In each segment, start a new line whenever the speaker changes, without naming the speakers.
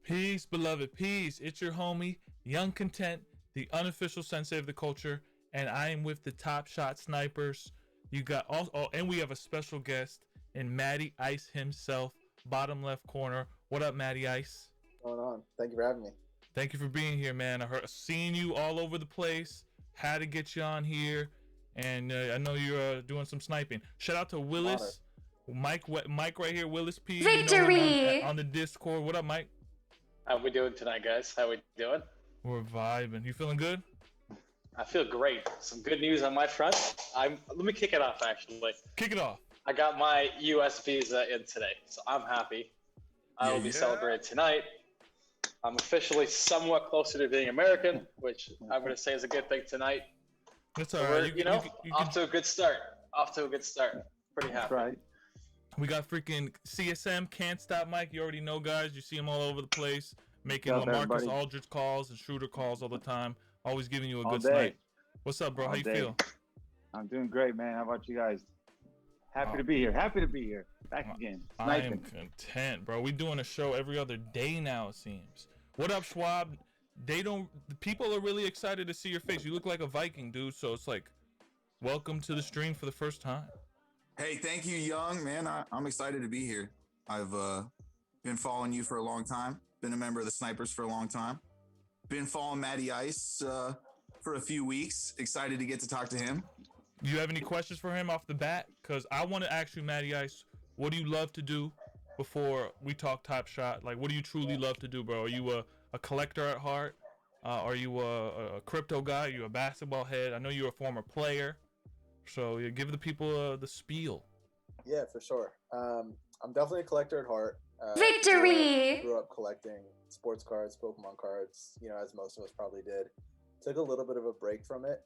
Peace, beloved, peace. It's your homie, Young Content, the unofficial sensei of the culture, and I am with the Top Shot Snipers. You got and we have a special guest in Matty Ice himself, bottom left corner. What up, Matty Ice?
What's going on? Thank you for having me.
Thank you for being here, man. Seeing you all over the place. Had to get you on here, and I know you're doing some sniping. Shout out to Willis, Mike right here, Willis P.
Victory!
You know on the Discord. What up, Mike?
How we doing tonight, guys? How we doing?
We're vibing. You feeling good?
I feel great. Some good news on my front. Let me kick it off, actually.
Kick it off.
I got my U.S. visa in today, so I'm happy. I will be celebrating tonight. I'm officially somewhat closer to being American, which I'm going to say is a good thing tonight.
That's all right.
Off to a good start. Pretty happy.
That's right.
We got freaking CSM, Can't Stop Mike. You already know, guys. You see him all over the place, making LaMarcus Aldridge calls and Schroeder calls all the time. Always giving you a good snipe. What's up, bro? How you feel?
I'm doing great, man. How about you guys? Happy to be here. Back again.
I am content, bro. We doing a show every other day now, it seems. What up, Schwab? The people are really excited to see your face. You look like a Viking, dude. So it's like, welcome to the stream for the first time.
Hey, thank you, Young, man. I'm excited to be here. I've been following you for a long time. Been a member of the Snipers for a long time. Been following Matty Ice for a few weeks. Excited to get to talk to him.
You have any questions for him off the bat? Because I want to ask you, Matty Ice, what do you love to do before we talk Top Shot? Like, what do you truly love to do, bro? Are you a collector at heart? Are you a crypto guy? Are you a basketball head? I know you're a former player. So give the people the spiel.
Yeah, for sure. I'm definitely a collector at heart.
Victory!
Grew up collecting sports cards, Pokemon cards, as most of us probably did. Took a little bit of a break from it.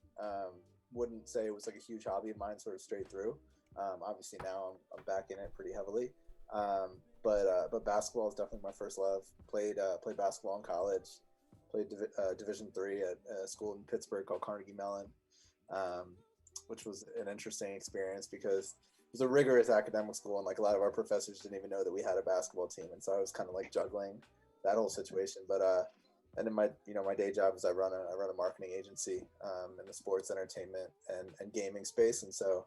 Wouldn't say it was like a huge hobby of mine sort of straight through. Obviously now I'm back in it pretty heavily. But basketball is definitely my first love. Played basketball in college. Played Division III at a school in Pittsburgh called Carnegie Mellon. Which was an interesting experience because it was a rigorous academic school, and like a lot of our professors didn't even know that we had a basketball team, and so I was kind of like juggling that whole situation. But and then my day job is I run a marketing agency in the sports, entertainment, and gaming space, and so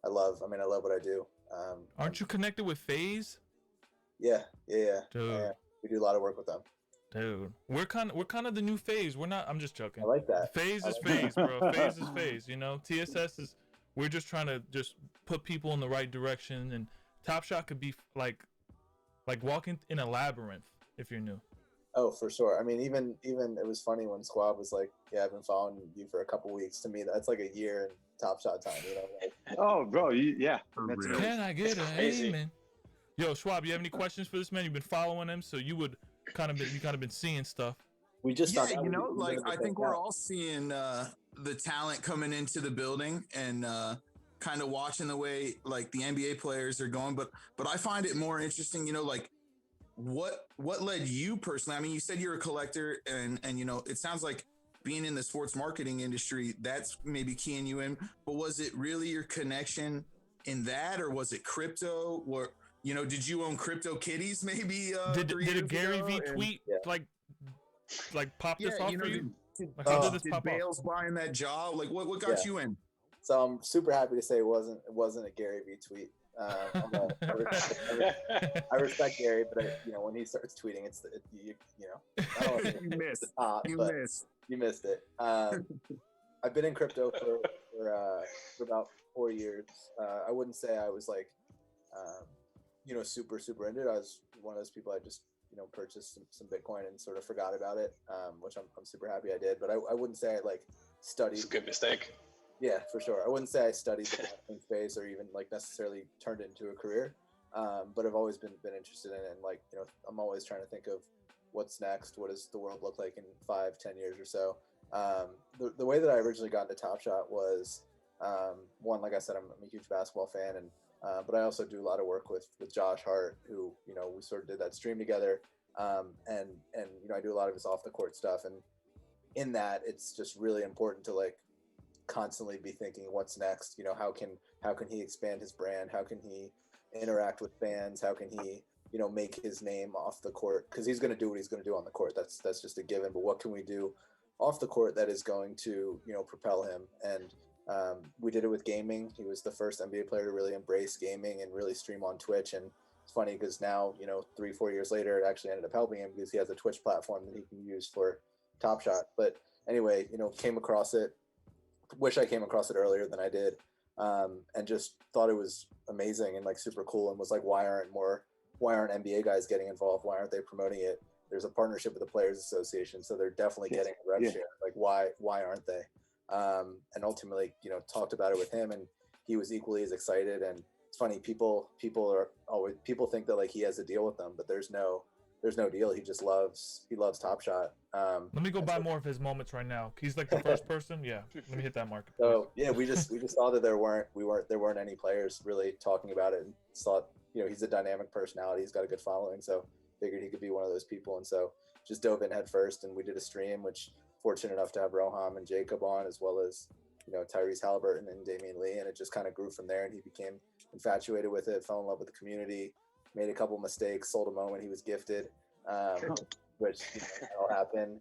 I love what I do.
Aren't you connected with FaZe?
Yeah.
Dude.
We do a lot of work with them.
Dude, we're kind of the new FaZe. We're not. I'm just joking.
I like that.
FaZe is FaZe, bro. FaZe is FaZe. TSS is. We're just trying to just put people in the right direction, and Top Shot could be like walking in a labyrinth if you're new.
Oh, for sure. I mean, even it was funny when Squab was like, "Yeah, I've been following you for a couple weeks." To me, that's like a year in Top Shot time.
Oh, bro, yeah.
Can I get an amen? Yo, Schwab, you have any questions for this man? You've been following him, so you would. Kind of been seeing stuff.
We just
I think we're all seeing the talent coming into the building and kind of watching the way like the NBA players are going. But I find it more interesting, like what led you personally? I mean, you said you're a collector and it sounds like being in the sports marketing industry, that's maybe keying you in. But was it really your connection in that, or was it crypto? Or did you own crypto kitties maybe?
Did a Gary V tweet like pop this off for you?
How did this pop Bales buying that job? Like what got you in?
So I'm super happy to say it wasn't a Gary V tweet. I respect Gary, but when he starts tweeting, I don't know
you missed.
You missed it. I've been in crypto for about 4 years. I wouldn't say I was like. Super into it. I was one of those people I just, purchased some Bitcoin and sort of forgot about it, which I'm super happy I did. But I wouldn't say I like studied.
It's a good mistake.
Yeah, for sure. I wouldn't say I studied the blockchain space or even like necessarily turned it into a career. But I've always been interested in it. And like, I'm always trying to think of what's next. What does the world look like in 5-10 years or so? The way that I originally got into Top Shot was, one, like I said, I'm a huge basketball fan, and but I also do a lot of work with Josh Hart, who we sort of did that stream together, and I do a lot of his off the court stuff, and in that it's just really important to like constantly be thinking what's next. How can he expand his brand? How can he interact with fans? How can he make his name off the court, because he's going to do what he's going to do on the court. That's just a given. But what can we do off the court that is going to, propel him? And we did it with gaming. He was the first NBA player to really embrace gaming and really stream on Twitch. And it's funny because now, 3-4 years later, it actually ended up helping him because he has a Twitch platform that he can use for TOPSHOT. But anyway, came across it. Wish I came across it earlier than I did, and just thought it was amazing and like super cool, and was like, why aren't NBA guys getting involved? Why aren't they promoting it? There's a partnership with the Players Association, so they're definitely getting a rev share. Like, why aren't they? And ultimately, talked about it with him, and he was equally as excited. And it's funny, people think that like he has a deal with them, but there's no deal. He loves TOPSHOT.
Let me go buy more of his moments right now. He's like the first person. Yeah, let me hit that market.
So yeah, we just saw that there weren't any players really talking about it, and thought, he's a dynamic personality. He's got a good following, so figured he could be one of those people. And so just dove in head first, and we did a stream, which fortunate enough to have Roham and Jacob on, as well as Tyrese Halliburton and Damian Lee, and it just kind of grew from there. And he became infatuated with it, fell in love with the community, made a couple mistakes, sold a moment he was gifted, which all happened.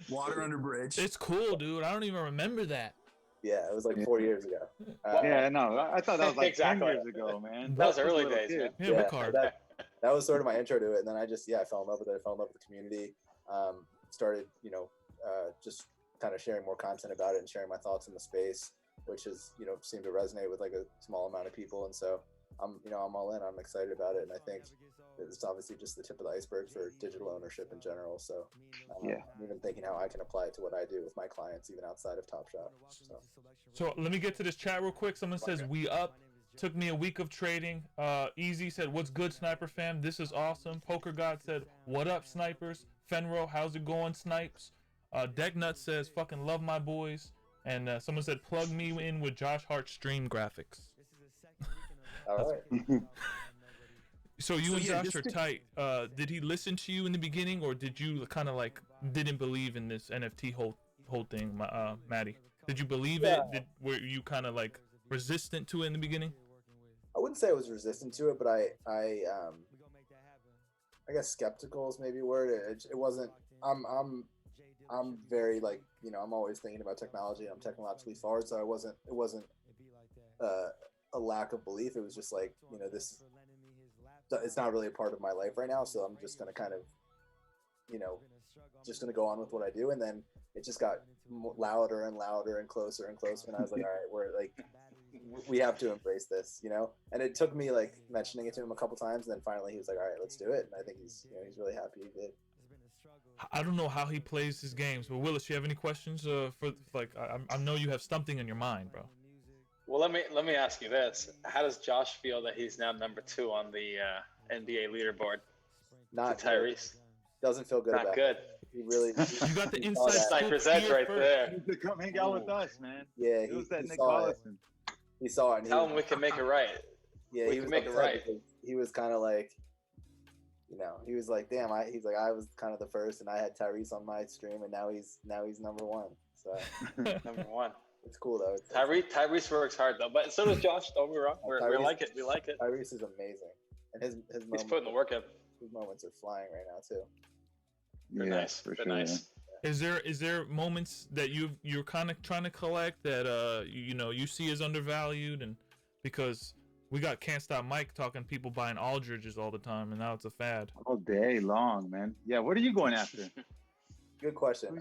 Water under bridge.
It's cool, dude. I don't even remember that.
Yeah, it was like 4 years ago.
I thought that was like
Exactly.
10 years ago, man.
That was early days, man.
Yeah, card.
That was sort of my intro to it, and then I fell in love with it. I fell in love with the community. Started, just kind of sharing more content about it and sharing my thoughts in the space, which is, seemed to resonate with like a small amount of people. And so I'm all in. I'm excited about it, and I think it's obviously just the tip of the iceberg for digital ownership in general. So I'm even thinking how I can apply it to what I do with my clients, even outside of TOPSHOT.
So let me get to this chat real quick. Someone says, we up. Took me a week of trading. Easy said, what's good, Sniper fam? This is awesome. Poker God said, what up, snipers? Fenro, how's it going, snipes? Decknut says, fucking love my boys. And someone said, plug me in with Josh Hart's stream graphics.
All right.
So you and Josh are tight. Did he listen to you in the beginning, or did you kind of like didn't believe in this NFT whole thing, Maddie? Did you believe it? Were you kind of like resistant to it in the beginning?
I wouldn't say I was resistant to it, but I guess skeptical is maybe a word. It wasn't. I'm very like, I'm always thinking about technology. I'm technologically forward, so it wasn't a lack of belief. It was just like, it's not really a part of my life right now, so I'm just gonna kind of, just gonna go on with what I do. And then it just got louder and louder and closer and closer, and I was like, all right, we have to embrace this, And it took me like mentioning it to him a couple times, and then finally he was like, all right, let's do it. And I think he's really happy he did.
I don't know how he plays his games, but Willis, you have any questions for like? I know you have something in your mind, bro.
Well, let me ask you this: how does Josh feel that he's now number 2 on the NBA leaderboard?
Not
Tyrese.
Doesn't feel good.
Not good.
He really.
You got the inside
sniper's edge right there.
He needs to come hang out with us, man.
Yeah,
he was that Nick
saw
Collison.
it. He saw it. And
Tell him we can make it right.
Yeah,
we
he
can
was
make it right.
He was kind of like, he was like, damn, he's like, I was kind of the first, and I had Tyrese on my stream, and now he's number 1. So
Number 1.
It's cool though.
Tyrese works hard though, but so does Josh. Don't be wrong. We like it. We like it.
Tyrese is amazing, and his moments,
he's putting the work in.
His moments are flying right now too.
They're nice. They're nice.
Is there moments that you're kind of trying to collect that you see as undervalued, and because we got Can't Stop Mike talking people buying Aldridges all the time, and now it's a fad.
All day long, man. Yeah, what are you going after?
Good question.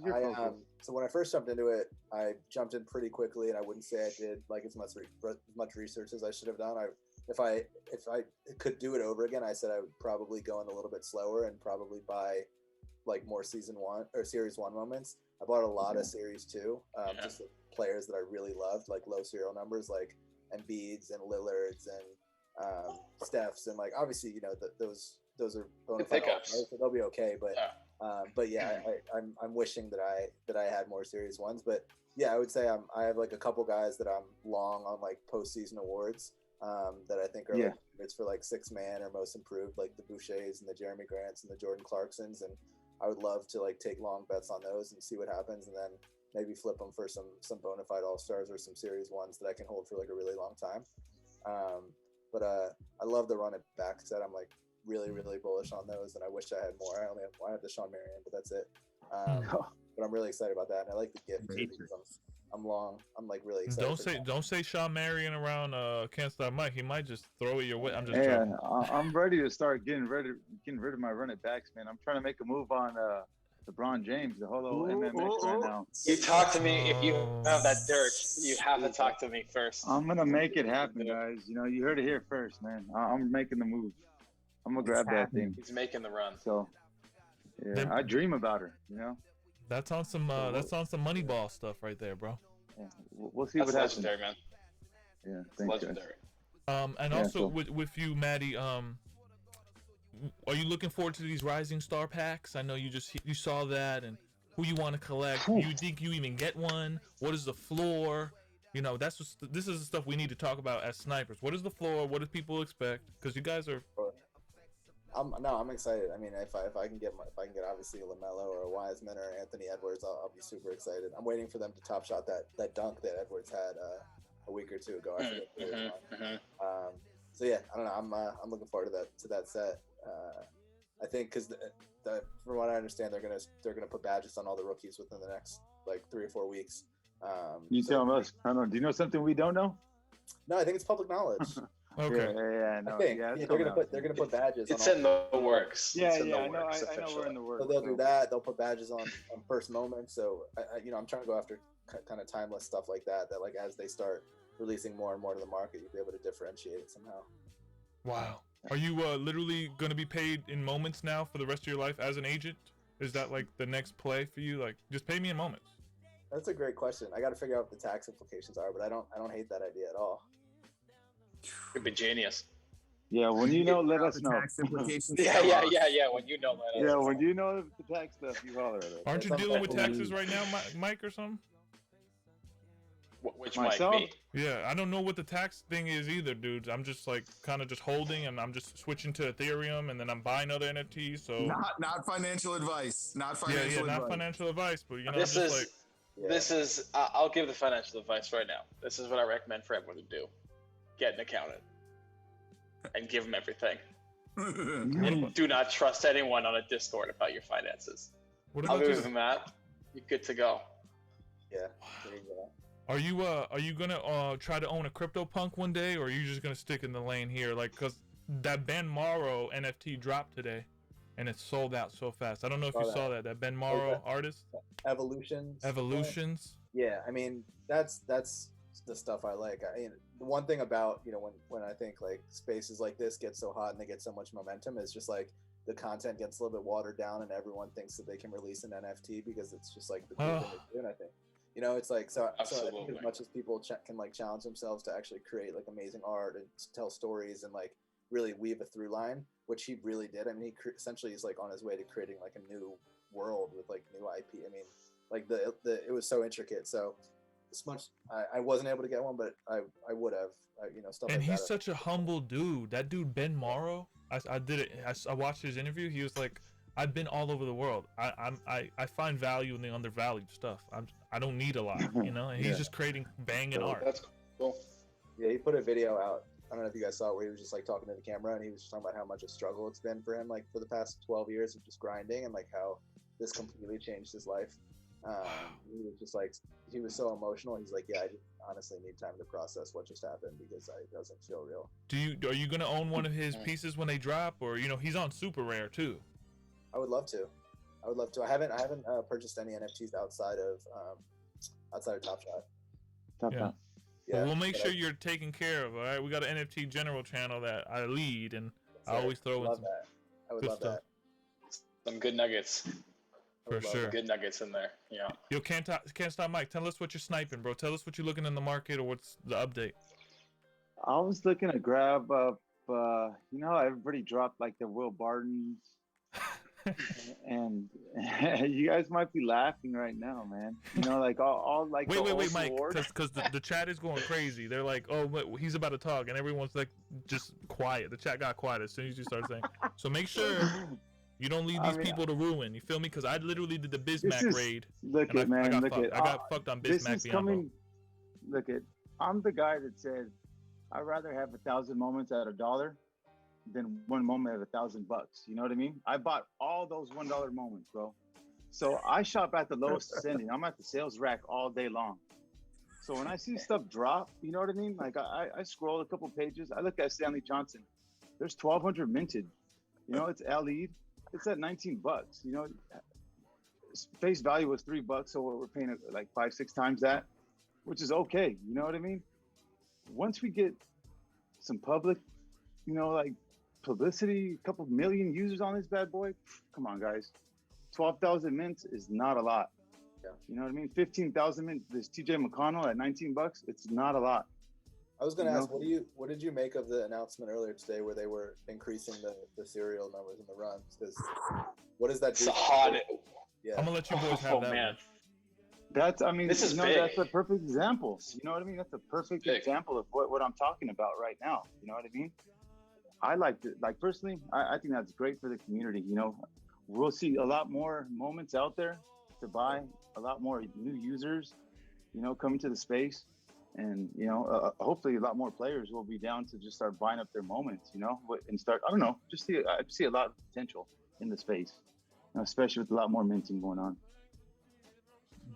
So when I first jumped into it, I jumped in pretty quickly, and I wouldn't say I did like as much research as I should have done. If I could do it over again, I said I would probably go in a little bit slower and probably buy like more season 1 or series 1 moments. I bought a lot of series 2, just the players that I really loved, like low serial numbers, like Embiid's and Lillard's and Steph's, and like obviously those are bona fide players, so they'll be okay. But yeah, I'm wishing that I had more series 1s. But yeah, I would say I have like a couple guys that I'm long on like postseason awards that I think are like it's for like 6 man or most improved, like the Bouchers and the Jeremy Grants and the Jordan Clarksons, and I would love to like take long bets on those and see what happens, and then maybe flip them for some bona fide all-stars or some series 1s that I can hold for like a really long time. But I love the run it back set. I'm like really, really bullish on those, and I wish I had more. I have the Sean Marion, but that's it. But I'm really excited about that, and I like the gift too, because I'm long. I'm like really excited.
Don't say Sean Marion around Can't Stop Mike. He might just throw it your way. I'm just
Hey,
joking.
I'm ready to start getting rid of my running backs, man. I'm trying to make a move on LeBron James, the whole MMX right now.
You talk to me if you have that dirt. You have to talk to me first.
I'm gonna make it happen, guys. You know, you heard it here first, man. I'm making the move. I'm gonna grab that thing.
He's making the run.
So, yeah, I dream about her. You know.
That's on some Moneyball stuff right there, bro.
Yeah, we'll see
That's
what happens.
legendary, man.
Yeah,
It's legendary.
And also with you, Maddie, are you looking forward to these Rising Star packs? I know you saw that, and who you want to collect. Do you think you even get one? What is the floor? You know, this is the stuff we need to talk about as snipers. What is the floor? What do people expect? Because you guys are.
I'm excited. I mean, if I can get obviously a LaMelo or a Wiseman or Anthony Edwards, I'll be super excited. I'm waiting for them to top shot that dunk that Edwards had a week or two ago. I forget who it was on. So yeah, I don't know. I'm looking forward to that set. I think because from what I understand, they're gonna put badges on all the rookies within the next like 3 or 4 weeks.
You tell us. I don't know. Do you know something we don't know?
No, I think it's public knowledge.
Okay.
Yeah,
I think they're gonna put badges.
It's
on
in the works.
Yeah,
I
know we're in the works.
So they'll do that. They'll put badges on first moment. So I'm trying to go after kind of timeless stuff like that. That like as they start releasing more and more to the market, you'll be able to differentiate it somehow.
Wow. Are you literally going to be paid in moments now for the rest of your life as an agent? Is that like the next play for you? Like, just pay me in moments.
That's a great question. I got to figure out what the tax implications are, but I don't hate that idea at all.
Could be genius.
Yeah, when you know, let us know.
Yeah. When you know, let us know.
Yeah, when you know the tax stuff, you holler at us.
Aren't you dealing with taxes right now, Mike, or something?
Which
Myself?
might be.
Yeah, I don't know what the tax thing is either, dudes. I'm just like kind of just holding, and I'm just switching to Ethereum, and then I'm buying other NFTs. So
not financial advice. Not financial advice.
Not financial advice, but you know,
This is I'll give the financial advice right now. This is what I recommend for everyone to do: get an accountant and give them everything. And do not trust anyone on a Discord about your finances. Other than that, you're good to go.
Yeah. There you go.
Are you gonna try to own a CryptoPunk one day, or are you just gonna stick in the lane here? Like, cause that Ben Mauro NFT dropped today, and it sold out so fast. I don't know if you saw that. That Ben Mauro artist. Evolutions.
Yeah, I mean that's the stuff I like. The one thing about when I think like spaces like this get so hot and they get so much momentum is just like the content gets a little bit watered down and everyone thinks that they can release an NFT because it's just like the cool thing to do. And I think it's like so I think as much as people can like challenge themselves to actually create like amazing art and tell stories and like really weave a through line, which he really did. I mean, he essentially is like on his way to creating like a new world with like new IP. I mean, like it was so intricate. So as much I wasn't able to get one, but I would have, stuff like that.
And he's such a humble dude. That dude Ben Mauro, I watched his interview. He was like, I've been all over the world. I find value in the undervalued stuff. I don't need a lot, and he's just creating banging art.
That's cool.
Yeah, he put a video out. I don't know if you guys saw it, where he was just like talking to the camera and he was just talking about how much a struggle it's been for him, like for the past 12 years of just grinding, and like how this completely changed his life. He was just like, he was so emotional. He's like, I just honestly need time to process what just happened because it doesn't feel real.
Are you gonna own one of his pieces when they drop, or he's on super rare too?
I would love to. I haven't purchased any NFTs outside of TOPSHOT.
TOPSHOT.
Yeah,
well, we'll make sure you're taken care of. All right, we got an NFT general channel that I lead, and I always throw in some
I would love
stuff.
that.
Some good nuggets.
For sure.
Good nuggets in there. Yeah.
Yo, can't stop, Mike. Tell us what you're sniping, bro. Tell us what you're looking in the market, or what's the update.
I was looking to grab up. How everybody dropped like the Will Bardens. And you guys might be laughing right now, man. Like all like
wait, Mike, because the chat is going crazy. They're like, oh, he's about to talk, and everyone's like just quiet. The chat got quiet as soon as you start saying. So make sure you don't leave these people to ruin. You feel me? Because I literally did the Bismack raid.
Look it, man. Look it.
I got fucked on Bismack.
This is coming. Look it. I'm the guy that said I'd rather have 1,000 moments at $1 than one moment at $1,000. You know what I mean? I bought all those $1 moments, bro. So I shop at the lowest ascending. I'm at the sales rack all day long. So when I see stuff drop, you know what I mean? Like I scroll a couple pages. I look at Stanley Johnson. There's 1,200 minted. You know, it's LE'd. It's at $19. You know, face value was $3, so we're paying like 5-6 times that, which is okay. You know what I mean? Once we get some public, you know, like publicity, a couple million users on this bad boy, come on, guys. 12,000 mints is not a lot.
Yeah.
You know what I mean? 15,000 mints. This TJ McConnell at $19, it's not a lot.
I was going to ask, what did you make of the announcement earlier today where they were increasing the serial numbers in the runs? Because what does that do?
It's hot.
Yeah.
I'm gonna let you boys have that.
Man.
That's, I mean,
This is
you know,
big.
that's a perfect example. You know what I mean? That's a perfect example of what I'm talking about right now. You know what I mean? I like it. Like, personally, I think that's great for the community. You know, we'll see a lot more moments out there to buy, a lot more new users, you know, coming to the space. And, you know, hopefully a lot more players will be down to just start buying up their moments, you know, and start, I don't know, I see a lot of potential in the space, you know, especially with a lot more minting going on.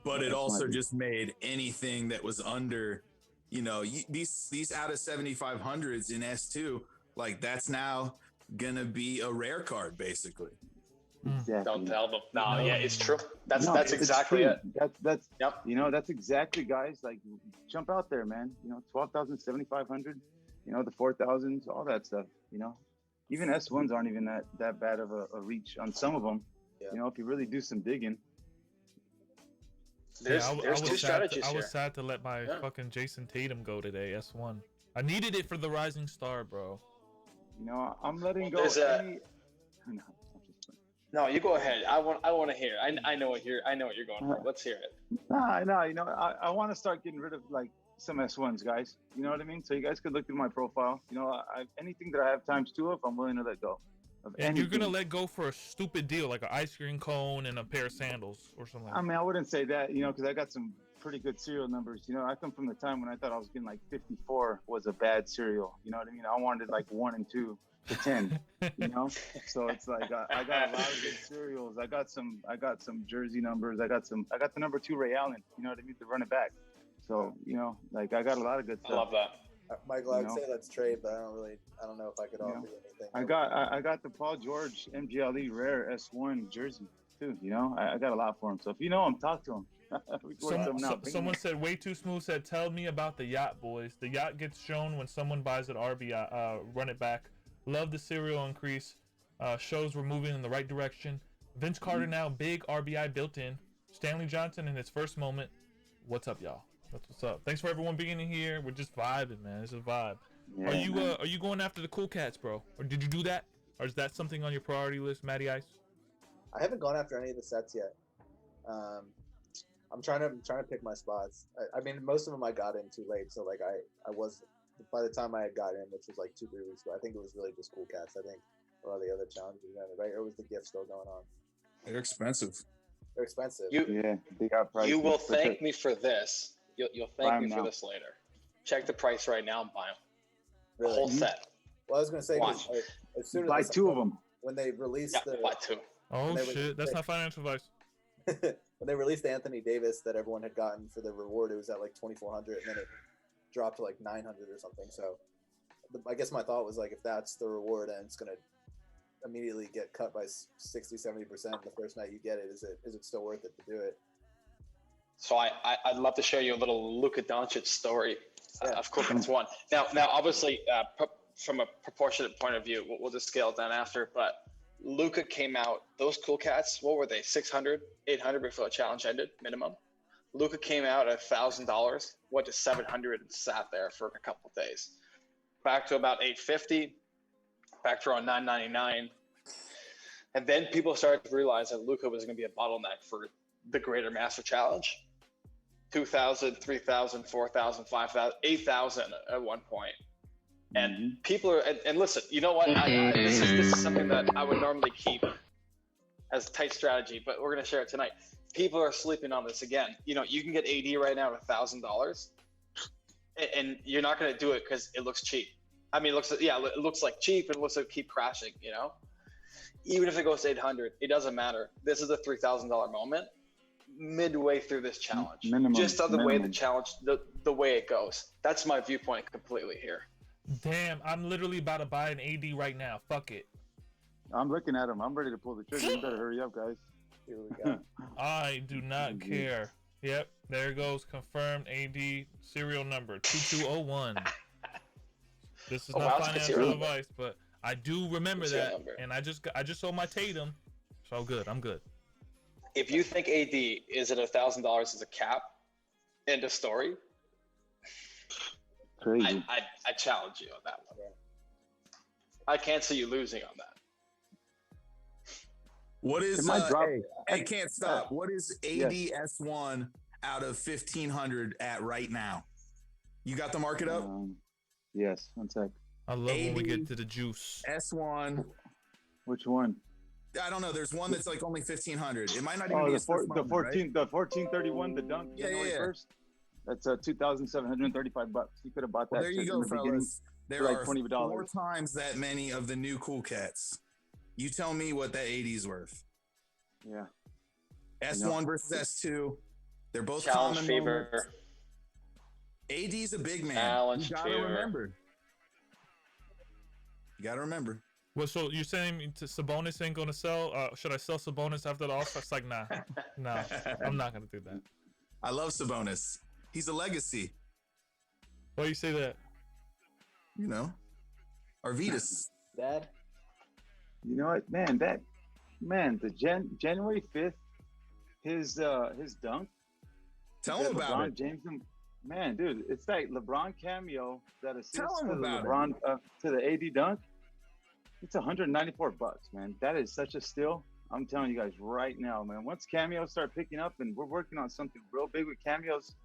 But it also just made anything that was under, you know, these out of 7,500s in S2, like that's now going to be a rare card, basically.
Exactly.
Don't tell them. No, yeah, it's true. That's
It's
exactly
true.
it.
That's
Yep.
You know, that's exactly, guys. Like, jump out there, man. You know, 12,000, 7,500. You know, the 4,000s, all that stuff. You know, even S1s aren't even that bad of a reach on some of them.
Yeah.
You know, if you really do some digging.
There's two strategies
I
here.
was sad to let my fucking Jason Tatum go today. S1. I needed it for the Rising Star, bro.
You know, I'm letting go.
There's
No,
No, you go ahead. I want to hear. I know what you're going for. Let's hear it.
No, you know, I want to start getting rid of like some S1s, guys. You know what I mean? So you guys could look through my profile. You know, anything that I have ×2 of, I'm willing to let go of.
And you're gonna let go for a stupid deal like an ice cream cone and a pair of sandals or something.
I mean, I wouldn't say that, you know, because I got some pretty good serial numbers. You know, I come from the time when I thought I was getting like 54 was a bad serial. You know what I mean? I wanted like 1 and 2 to 10. You know, so it's like I got a lot of good serials. I got some jersey numbers. I got the number 2 Ray Allen. You know what I mean? To run it back. So you know, like I got a lot of good stuff.
I love that.
Michael, I'd say let's trade, but I don't know if I could offer you anything.
I got the Paul George MGLE rare S1 jersey too. You know, I got a lot for him. So if you know him, talk to him.
Someone said way too smooth. Said tell me about the yacht, boys. The yacht gets shown when someone buys an RBI. Run it back. Love the serial increase. Shows we're moving in the right direction. Vince Carter now big RBI built in. Stanley Johnson in his first moment. What's up, y'all? What's up? Thanks for everyone being in here. We're just vibing, man. It's a vibe. Yeah, are you going after the cool cats, bro? Or did you do that? Or is that something on your priority list, Matty Ice?
I haven't gone after any of the sets yet. I'm trying to pick my spots. I mean, most of them I got in too late, so like I was, by the time I had got in, which was like 2-3 weeks ago, I think it was really just cool cats. I think a lot of the other challenges, right? Or was the gift still going on?
They're expensive.
They're expensive.
They got prices.
You will thank me for this. You'll thank me for this later. Check the price right now and buy them.
Really?
The whole set.
Well, I was gonna say, as soon as
buy 2 of them
when they released
buy 2.
Oh shit, that's not financial advice.
When they released Anthony Davis that everyone had gotten for the reward, it was at like 2,400, and then it dropped to like 900 or something. So I guess my thought was like, if that's the reward and it's gonna immediately get cut by 60-70% the first night you get it, is it still worth it to do it?
So I'd love to share you a little Luka Doncic story. Of course, that's one. Now, obviously, from a proportionate point of view, we'll just scale it down after. But Luka came out. Those cool cats, what were they? 600, 800 before the challenge ended, minimum. Luka came out at $1,000, went to 700 and sat there for a couple of days. Back to about 850, back to around 999, and then people started to realize that Luka was going to be a bottleneck for the Greater Master Challenge. 2,000, 3,000, 4,000, 5,000, 8,000 at one point. And people are, and listen, you know what? This is something that I would normally keep as a tight strategy, but we're going to share it tonight. People are sleeping on this again. You know, you can get AD right now at $1,000, and you're not going to do it because it looks cheap. I mean, it looks like cheap and it looks like keep crashing, you know? Even if it goes to 800, it doesn't matter. This is a $3,000 moment midway through this challenge. Just on the way the challenge, the way it goes. That's my viewpoint completely here.
Damn, I'm literally about to buy an AD right now. Fuck it.
I'm looking at him. I'm ready to pull the trigger. You better hurry up, guys.
Here we go.
I do not care. Yep, there goes confirmed AD serial number 2201. This is not financial advice, but I do remember that, and I just sold my Tatum, so good. I'm good.
If you think AD is at $1,000 as a cap, end of story.
Crazy.
I challenge you on that one. I can't see you losing on that.
What is hey, can't stop. What is ADS1 out of 1,500 at right now? You got the market up?
Yes, one sec.
I love when we get to the juice.
S1.
Which one?
I don't know. There's one that's like only 1,500. It might not even be
the 1431, the dunk, January 1st. That's $2,735. You could have bought that.
Well, there you go, fellas. There
like
are
$20.
4 times that many of the new cool cats. You tell me what that 80 is worth.
Yeah.
S1 versus S2. They're both
challenge
common
fever.
moments. AD's a big man.
Challenge
you gotta
fever.
remember. You gotta remember.
Well, so you're saying Sabonis ain't gonna sell? Should I sell Sabonis after the All-Star? It's like, nah, I'm not gonna do that.
I love Sabonis. He's a legacy.
Why do you say that?
You know, Arvidas.
Dad.
You know what, man? The January 5th, his dunk.
Tell him about
LeBron
it.
James, man, dude, it's like LeBron cameo that assists
Tell him
to
about
LeBron to the AD dunk. It's $194, man. That is such a steal. I'm telling you guys right now, man. Once cameos start picking up, and we're working on something real big with cameos.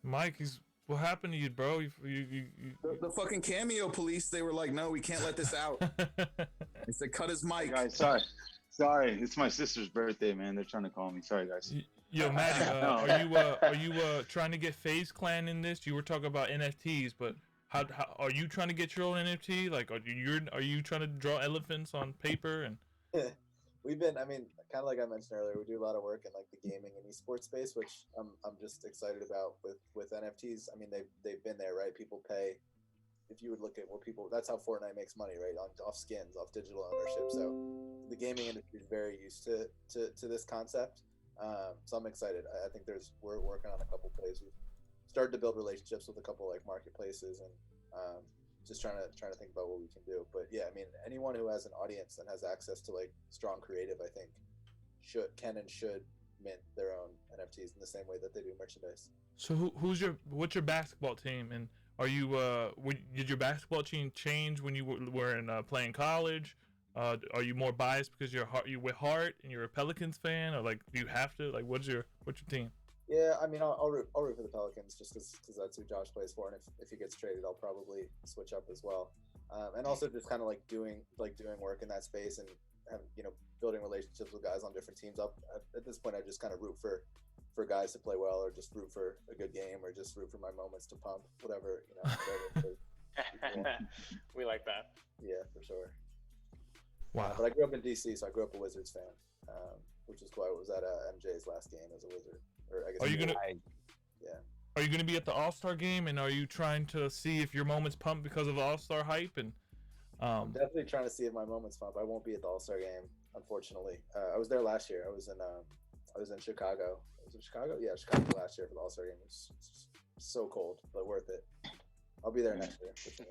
Mike, what happened to you, bro?
The fucking cameo police, they were like, no, we can't let this out. They said, cut his mic.
Guys, sorry. It's my sister's birthday, man. They're trying to call me. Sorry, guys.
Yo, Maddie, are you trying to get FaZe Clan in this? You were talking about NFTs, but how are you trying to get your own NFT? Like, are you trying to draw elephants on paper? And
We've been, I mean, kind of like I mentioned earlier, we do a lot of work in like the gaming and esports space, which I'm just excited about with NFTs. I mean, they've been there, right? People pay. If you would look at what people, that's how Fortnite makes money, right? Off skins, off digital ownership. So the gaming industry is very used to this concept. So I'm excited. I think we're working on a couple plays. We've started to build relationships with a couple like marketplaces and just trying to think about what we can do. But yeah, I mean, anyone who has an audience and has access to like strong creative, I think can and should mint their own NFTs in the same way that they do merchandise.
so what's your basketball team? And are you did your basketball team change when you were in playing college? Are you more biased because you with heart and you're a Pelicans fan, or like do you have to like what's your team?
Yeah, I mean, I'll root for the Pelicans just because that's who Josh plays for, and if he gets traded, I'll probably switch up as well. And also just kind of like doing work in that space and building relationships with guys on different teams. At this point, I just kind of root for guys to play well, or just root for a good game, or just root for my moments to pump, whatever.
We like that.
Yeah, for sure.
Wow.
But I grew up in DC, so I grew up a Wizards fan, which is why I was at MJ's last game as a Wizard. Or I guess
Are you gonna?
Yeah.
Are you gonna be at the All-Star game, and are you trying to see if your moments pump because of All-Star hype? And
I'm definitely trying to see if my moments pump. I won't be at the All-Star game, unfortunately. I was there last year. I was in Chicago. Was it Chicago? Yeah, Chicago last year for the All-Star game. It was so cold, but worth it. I'll be there next year for sure.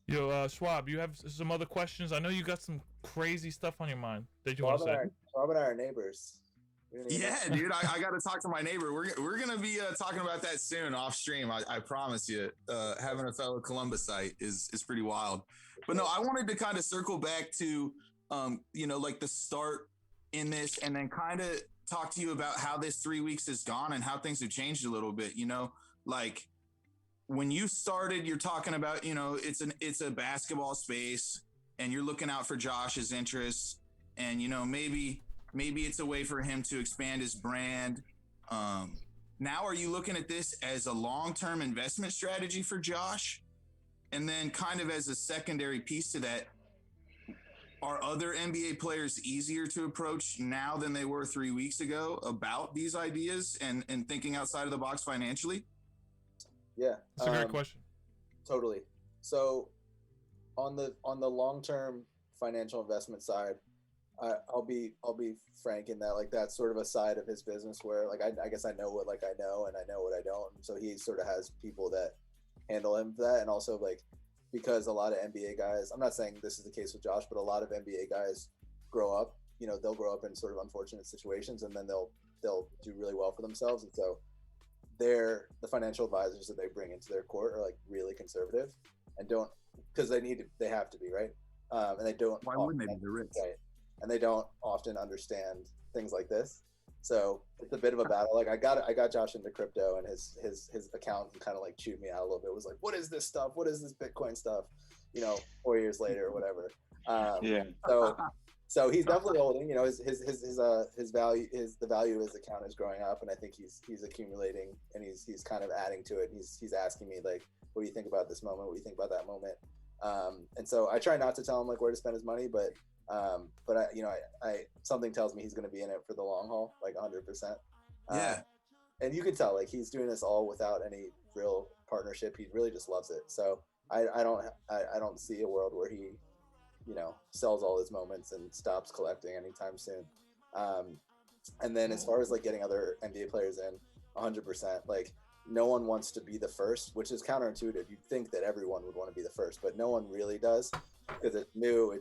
Yo, Schwab, you have some other questions? I know you got some crazy stuff on your mind that you want to say.
Schwab and I are neighbors.
Yeah, dude, I got to talk to my neighbor. We're gonna be talking about that soon off stream. I promise you. Having a fellow Columbusite is pretty wild. But no, I wanted to kind of circle back to like the start in this, and then kind of talk to you about how this 3 weeks has gone and how things have changed a little bit. Like when you started, you're talking about it's a basketball space, and you're looking out for Josh's interests, and maybe it's a way for him to expand his brand. Now, are you looking at this as a long-term investment strategy for Josh? And then kind of as a secondary piece to that, are other NBA players easier to approach now than they were 3 weeks ago about these ideas and thinking outside of the box financially?
Yeah,
That's a great question.
Totally. So on the long-term financial investment side, I'll be frank in that, like, that's sort of a side of his business where, like, I guess I know what, like, I know, and I know what I don't. So he sort of has people that handle him for that. And also, like, because a lot of NBA guys, I'm not saying this is the case with Josh, but a lot of NBA guys grow up, they'll grow up in sort of unfortunate situations, and then they'll do really well for themselves. And so the financial advisors that they bring into their court are, like, really conservative and don't, because they have to be, right? And they don't.
Why wouldn't they be? They're rich.
Right. And they don't often understand things like this. So it's a bit of a battle. Like, I got Josh into crypto, and his account kind of like chewed me out a little bit. It was like, what is this stuff? What is this Bitcoin stuff? 4 years later or whatever.
Yeah.
So he's definitely holding. His value the value of his account is growing up, and I think he's accumulating, and he's kind of adding to it. He's asking me, like, what do you think about this moment? What do you think about that moment? And so I try not to tell him, like, where to spend his money, but I something tells me he's going to be in it for the long haul, like 100%.
Yeah.
And you can tell, like, he's doing this all without any real partnership. He really just loves it. So I don't see a world where he, sells all his moments and stops collecting anytime soon. And then as far as, like, getting other NBA players in, 100%, like, no one wants to be the first, which is counterintuitive. You'd think that everyone would want to be the first, but no one really does, because it's new.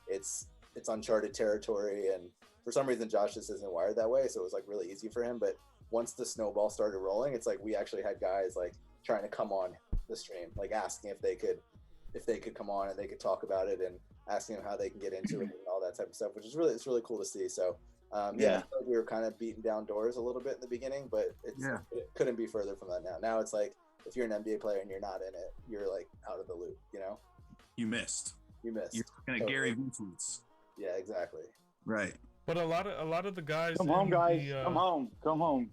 It's uncharted territory, and for some reason Josh just isn't wired that way, so it was, like, really easy for him. But once the snowball started rolling, it's like we actually had guys, like, trying to come on the stream, like, asking if they could come on and they could talk about it, and asking them how they can get into it and all that type of stuff, which is it's really cool to see. So I feel like we were kind of beating down doors a little bit in the beginning, but it couldn't be further from that now. It's like, if you're an NBA player and you're not in it, you're, like, out of the loop,
You missed.
You're
gonna
totally.
Gary Vee tweets.
Yeah, exactly.
Right.
But a lot of the guys.
Come home, guys. Come home.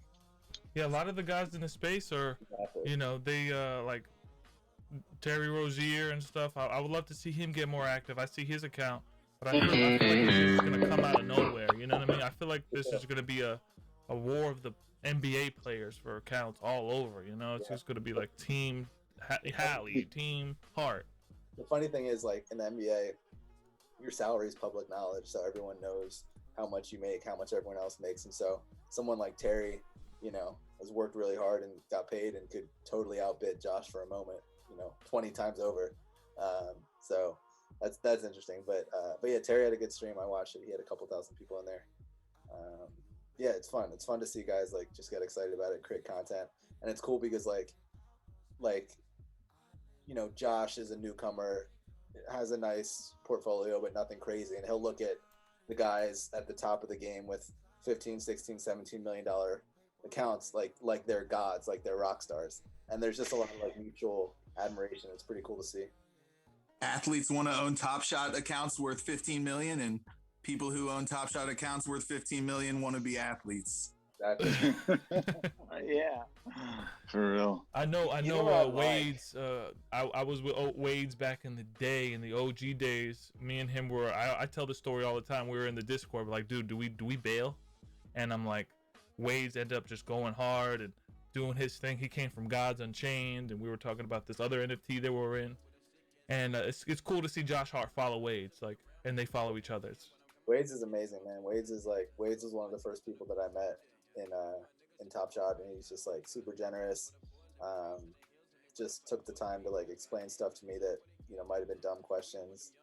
Yeah, a lot of the guys in the space are, they like Terry Rozier and stuff. I would love to see him get more active. I see his account, but I feel like this is gonna come out of nowhere. You know what I mean? I feel like this is gonna be a war of the NBA players for accounts all over. It's just gonna be like Team Hallie, Team Hart.
The funny thing is, like, in the NBA, your salary is public knowledge, so everyone knows how much you make, how much everyone else makes. And so someone like Terry, has worked really hard and got paid and could totally outbid Josh for a moment, 20 times over. So that's interesting. But yeah, Terry had a good stream. I watched it. He had a couple thousand people in there. Yeah, it's fun. It's fun to see guys, like, just get excited about it, create content. And it's cool because, like, Josh is a newcomer, has a nice portfolio, but nothing crazy. And he'll look at the guys at the top of the game with 15, 16, 17 million dollar accounts, like they're gods, like they're rock stars. And there's just a lot of, like, mutual admiration. It's pretty cool to see.
Athletes want to own TOPSHOT accounts worth 15 million, and people who own TOPSHOT accounts worth 15 million want to be athletes.
Exactly.
Yeah, for real.
I know. Wade's. I was with Wade's back in the day, in the OG days. Me and him were. I tell the story all the time. We were in the Discord, like, dude, do we bail? And I'm like, Wade's ended up just going hard and doing his thing. He came from Gods Unchained, and we were talking about this other NFT that we were in. And it's cool to see Josh Hart follow Wade's, like, and they follow each other.
Wade's is amazing, man. Wade's is one of the first people that I met in TOPSHOT, and he's just, like, super generous. Just took the time to, like, explain stuff to me that, might have been dumb questions.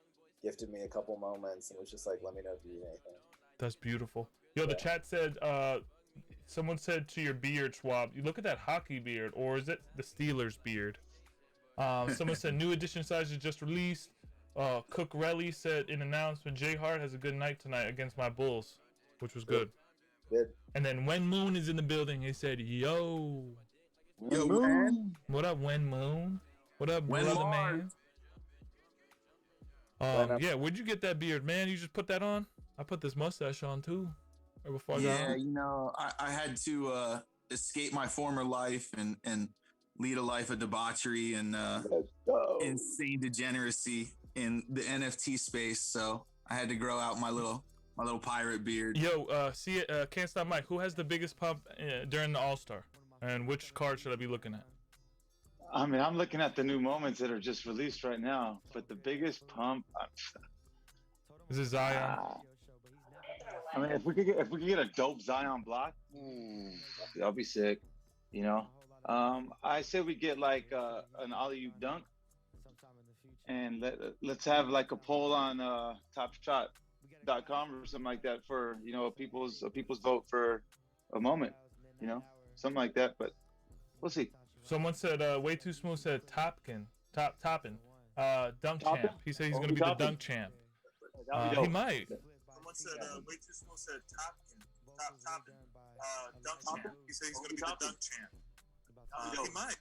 Gifted me a couple moments, and was just like, let me know if you need anything.
That's beautiful. Yo, the chat said, someone said to your beard, Schwab, you look at that hockey beard, or is it the Steelers beard? Someone said new edition size is just released. Cook Relly said in announcement, Jay Hart has a good night tonight against my Bulls, which was good.
Good.
And then Wen Moon is in the building. He said, yo,
man.
What up, Wen Moon? What up, brother, man? Yeah, where'd you get that beard, man? You just put that on? I put this mustache on too. Right before I got on.
I had to escape my former life and lead a life of debauchery and insane degeneracy in the NFT space, so I had to grow out my little pirate beard.
Yo, Can't Stop Mike. Who has the biggest pump during the All-Star? And which card should I be looking at?
I mean, I'm looking at the new moments that are just released right now, but the biggest pump.
Is it Zion?
I mean, if we could get a dope Zion block, that'll be sick. You know, I say we get like an alley-oop dunk, and let's have like a poll on TOPSHOT.com or something like that for a people's vote for a moment. Something like that. But we'll see.
Someone said way too smooth said toppin, dunk
Toppin?
champ. He said he's gonna be the dunk champ. He might.
Someone said way too smooth said toppin, dunk champ. He said he's gonna be the dunk champ. He might.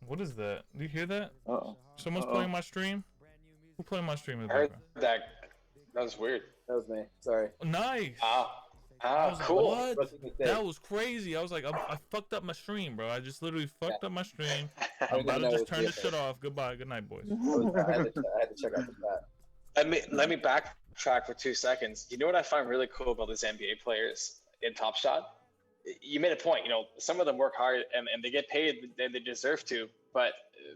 What is that? Do you hear that?
Uh-oh.
Someone's playing my stream. Who playing my stream in the
I heard
background?
that was weird.
That was me. Sorry.
Nice. I was like,
Cool.
what?
Rookie mistake.
That was crazy. I was like, I fucked up my stream, bro. I just literally fucked up my stream.
I
I'm
didn't
about to
know
just
it
turn
was
this shit off. Goodbye. Good night, boys.
I had to check out the chat.
Let me backtrack for 2 seconds. You know what I find really cool about these NBA players in Top Shot? You made a point. Some of them work hard and they get paid and they deserve to, but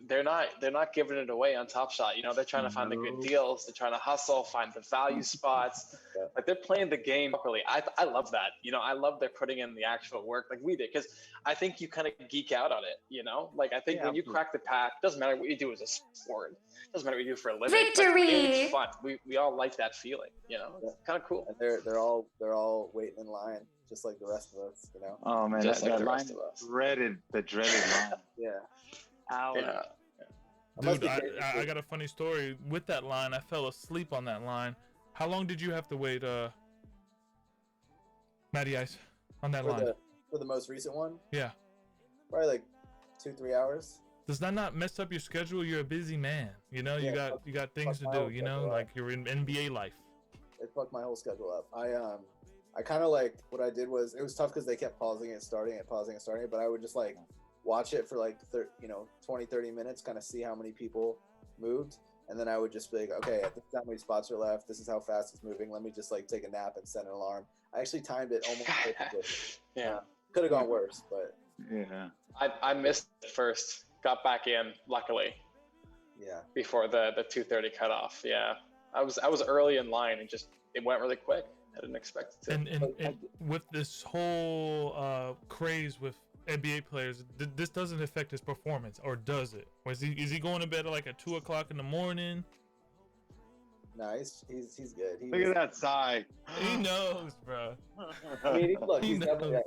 they're not giving it away on Top Shot. They're trying to find the good deals. They're trying to hustle, find the value spots. Like they're playing the game properly. I love that. I love they're putting in the actual work like we did, because I think you kind of geek out on it. Like I think when you crack the pack, doesn't matter what you do as a sport. Doesn't matter what you do for a living.
Victory!
It's fun. We all like that feeling. It's kind of cool.
And they're all waiting in line, just like the rest of us.
Oh man,
Just like
that
the
line
rest of us.
the dreaded line.
Yeah.
Ow.
Yeah.
Dude, I got a funny story with that line. I fell asleep on that line. How long did you have to wait, Matty Ice, on that line?
For the most recent one,
Yeah.
probably like 2-3 hours.
Does that not mess up your schedule? You're a busy man. You
Yeah,
got things to
fuck my
do.
whole schedule
Like you're in NBA life.
It fucked my whole schedule up. I kind of like what I did was, it was tough because they kept pausing it, starting it, pausing it, starting it. But I would just like watch it for like 20-30 minutes, kind of see how many people moved, and then I would just be like, okay, this is how many spots are left. This is how fast it's moving. Let me just like take a nap and set an alarm. I actually timed it almost perfectly.
Yeah.
Could have gone worse, but
Yeah.
I missed it first. Got back in, luckily,
yeah.
before the 2:30 cutoff. Yeah. I was early in line and it went really quick. I didn't expect it to.
And with this whole craze with NBA players, this doesn't affect his performance, or does it? Or is he going to bed at like at 2 o'clock in the morning?
No, he's good.
Look at that sigh.
He knows, bro.
I mean, look,
He
he's
knows.
definitely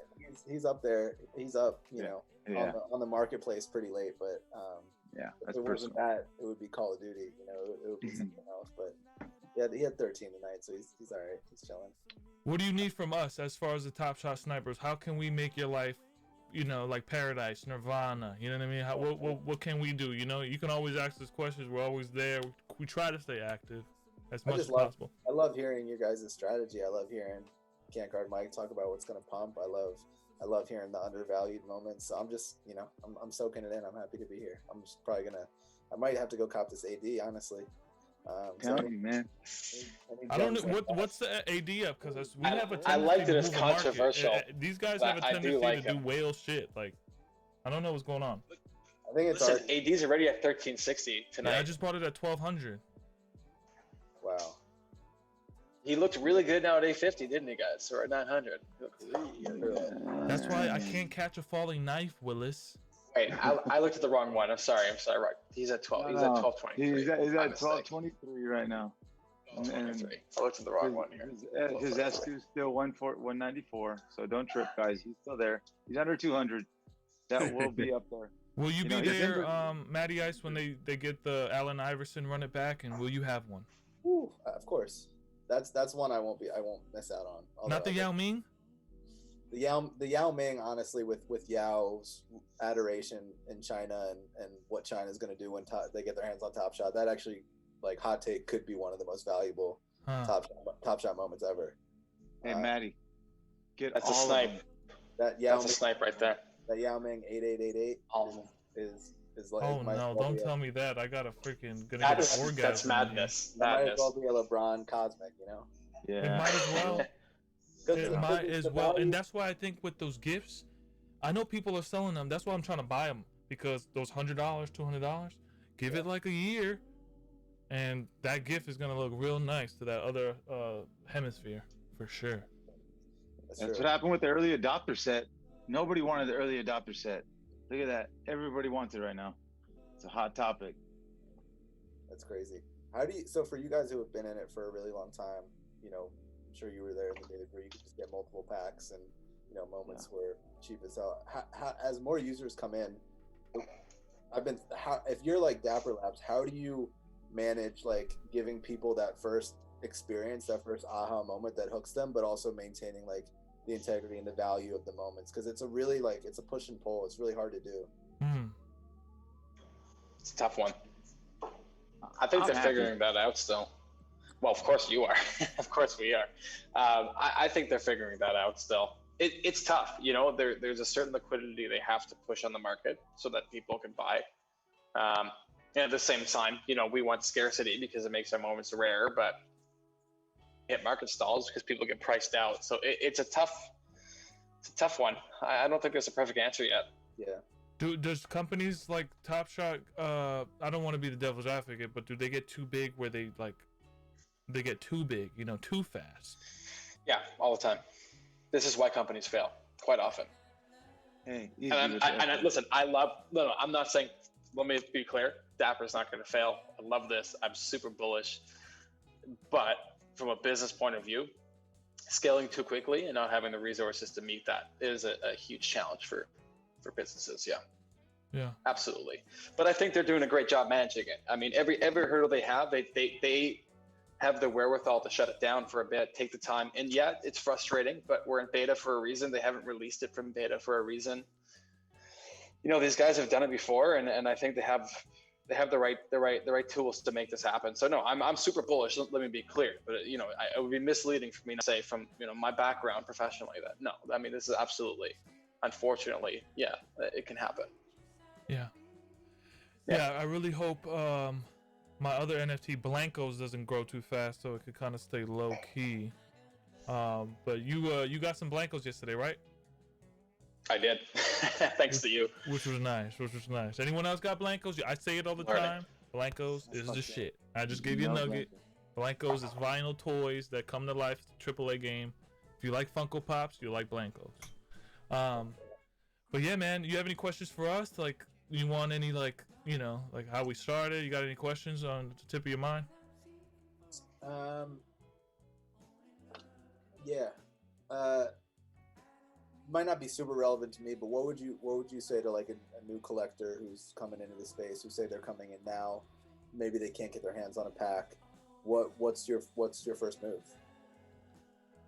he's up there. He's up,
Yeah.
on the marketplace pretty late. But
Yeah,
if
that's
it wasn't
personal.
that, it would be Call of Duty. It would be something else. But yeah, he had 13 tonight, so he's all right. He's chilling.
What do you need from us as far as the Top Shot snipers? How can we make your life, like paradise, nirvana? You know what I mean? What can we do? You can always ask us questions. We're always there. We try to stay active as much as possible.
I love hearing your guys' strategy. I love hearing Can't Guard Mike talk about what's gonna pump. I love hearing the undervalued moments. So I'm just, I'm soaking it in. I'm happy to be here. I'm just probably I might have to go cop this AD, honestly.
Tell me, man.
I don't know what's the AD up, because we have a tendency
I liked it
to
as
move the market.
controversial,
These guys
but
have a
I do
tendency
like
to do
him.
whale shit. Like, I don't know what's going on.
I think it's
Listen, AD's already at 1360 tonight.
Yeah, I just bought it at 1200.
wow.
He looked really good now at 850, didn't he, guys? Or at 900. He looked really good.
That's why I can't catch a falling knife, Willis.
Wait, I looked at the wrong one. I'm sorry. Right. He's at 12. He's at 1223.
He's at
My mistake.
1223 right now.
1223. I looked at the wrong one here.
His S2 is still 194, so don't trip, guys. He's still there. He's under 200. That will be up there.
Will you be
he's
there,
in
Matty Ice, when they get the Allen Iverson run it back, and will you have one?
Whew, of course. That's one I won't miss out on. Although
Not the Yao Ming?
The Yao Ming, honestly, with Yao's adoration in China and what China's going to do when they get their hands on Top Shot, that actually, like, hot take, could be one of the most valuable Top Shot moments ever.
Hey, Maddie, get
That's a
all
snipe.
of them.
That Yao
That's a
Ming,
snipe right there.
that Yao Ming 8888
All of them.
is Is like
Oh
might as
no!
well
Don't
be
tell me that. I got a freaking gonna get
That's
an orgasm.
that's
in here.
madness.
it might as
Madness.
well be a LeBron Cosmic, you know?
Yeah.
It might as well. It might
the
as well,
value-
and that's why I think with those gifts, I know people are selling them. That's why I'm trying to buy them because those $100, $200, give it like a year, and that gift is gonna look real nice to that other hemisphere for sure.
That's
That's
true.
what happened with the early adopter set. Nobody wanted the early adopter set. Look at that. Everybody wants it right now. It's a hot topic.
That's crazy. How do you? So for you guys who have been in it for a really long time, you know, I'm sure you were there in the days where you could just get multiple packs and moments where cheap as hell. How, as more users come in, if you're like Dapper Labs, how do you manage like giving people that first experience, that first aha moment that hooks them, but also maintaining like the integrity and the value of the moments? Because it's a really like it's a push and pull. It's really hard to do.
It's a tough one. I think they're figuring that out still. Well, of course you are. Of course we are. I think they're figuring that out still. It's tough. There's a certain liquidity they have to push on the market so that people can buy. And at the same time, we want scarcity because it makes our moments rare, but hit market stalls because people get priced out. So it's a tough one. I don't think there's a perfect answer yet.
Yeah.
Does companies like TOPSHOT, I don't want to be the devil's advocate, but do they get too big where they get too big, too fast?
Yeah, all the time. This is why companies fail quite often.
Hey,
listen, I'm not saying, let me be clear, Dapper's not going to fail. I love this. I'm super bullish. But from a business point of view, scaling too quickly and not having the resources to meet that is a huge challenge for businesses. Yeah, absolutely. But I think they're doing a great job managing it. I mean, every hurdle they have, they have the wherewithal to shut it down for a bit, take the time. And yeah, it's frustrating, but we're in beta for a reason. They haven't released it from beta for a reason. These guys have done it before, and I think they have the right tools to make this happen. So no, I'm super bullish. Let me be clear, but it would be misleading for me to say from my background professionally that no. I mean, this is absolutely, unfortunately, yeah, it can happen.
Yeah. I really hope my other NFT Blancos doesn't grow too fast, so it could kind of stay low key. But you got some Blancos yesterday, right?
I did. Thanks to you.
Which was nice. Anyone else got Blancos? I say it all the time. Blancos is the shit. I just gave you a nugget. Blancos is vinyl toys that come to life. It's a AAA game. If you like Funko Pops, you like Blancos. But yeah, man, you have any questions for us? Like, you want any like how we started? You got any questions on the tip of your mind?
Yeah. Might not be super relevant to me, but what would you say to like a new collector who's coming into the space, who say they're coming in now, maybe they can't get their hands on a pack? What's your first move?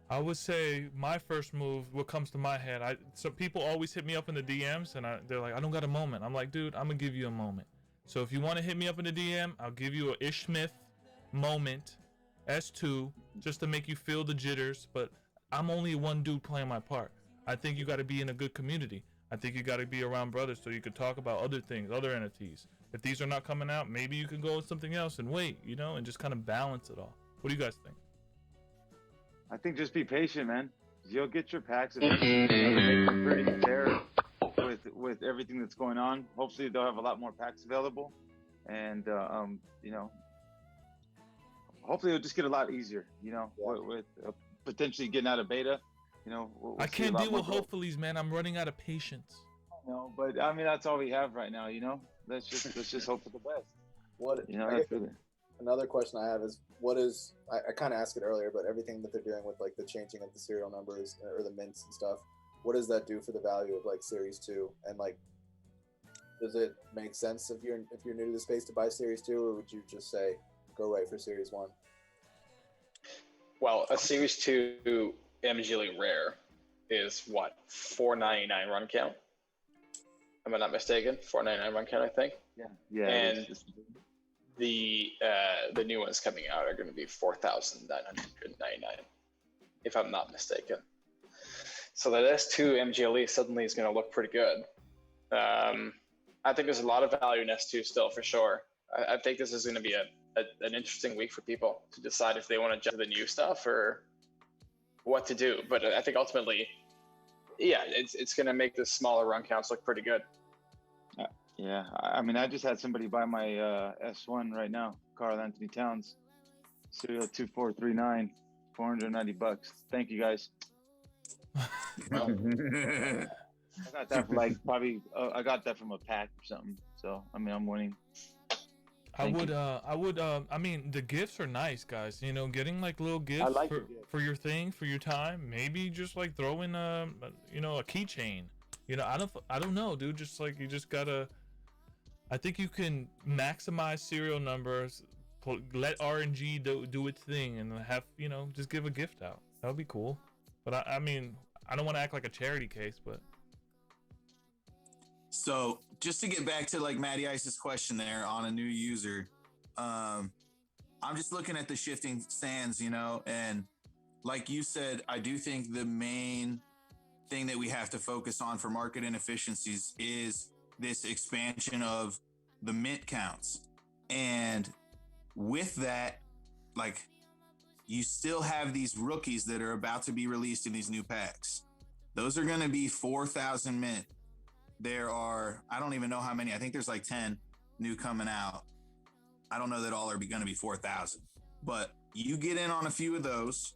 I would say my first move, what comes to my head, so people always hit me up in the DMs and they're like, I don't got a moment. I'm like, dude, I'm gonna give you a moment. So if you want to hit me up in the DM, I'll give you a Ish Smith moment, S2, just to make you feel the jitters. But I'm only one dude playing my part. I think you got to be in a good community. I think you got to be around brothers so you could talk about other things, other NFTs. If these are not coming out, maybe you can go with something else and wait, and just kind of balance it all. What do you guys think?
I think just be patient, man. You'll get your packs eventually. Make them pretty fair with everything that's going on. Hopefully they'll have a lot more packs available, and hopefully it'll just get a lot easier. With potentially getting out of beta. We'll
I can't deal with hopefullys, man. I'm running out of patience.
No, but I mean that's all we have right now. Let's just hope for the best.
Another question I have is, I kind of asked it earlier, but everything that they're doing with like the changing of the serial numbers or the mints and stuff, what does that do for the value of like Series 2? And like, does it make sense if you're new to the space to buy Series 2, or would you just say go right for Series 1?
Well, a Series 2 MG Elite Rare is what, $4.99 run count? Am I not mistaken? $4.99 run count, I think.
Yeah.
And the new ones coming out are going to be $4,999, if I'm not mistaken. So that S2 MG Elite suddenly is going to look pretty good. I think there's a lot of value in S2 still for sure. I think this is going to be an interesting week for people to decide if they want to jump to the new stuff or what to do. But I think ultimately, yeah, it's going to make the smaller run counts look pretty good.
Yeah, I mean, I just had somebody buy my S1 right now, Carl Anthony Towns, serial 2439, $490. Thank you guys. I got that for like probably I got that from a pack or something. So I mean, I'm winning.
I mean, the gifts are nice, guys. You know, getting like little gifts for your thing, for your time. Maybe just like throw in a keychain. You know, I don't know, dude. Just like you just gotta. I think you can maximize serial numbers, let RNG do its thing, and have just give a gift out. That would be cool. But I mean, I don't want to act like a charity case, but.
So just to get back to like Matty Ice's question there on a new user, I'm just looking at the shifting sands, and like you said, I do think the main thing that we have to focus on for market inefficiencies is this expansion of the mint counts. And with that, like, you still have these rookies that are about to be released in these new packs. Those are going to be 4,000 mint. There are, I don't even know how many. I think there's like 10 new coming out. I don't know that all are going to be 4,000, but you get in on a few of those.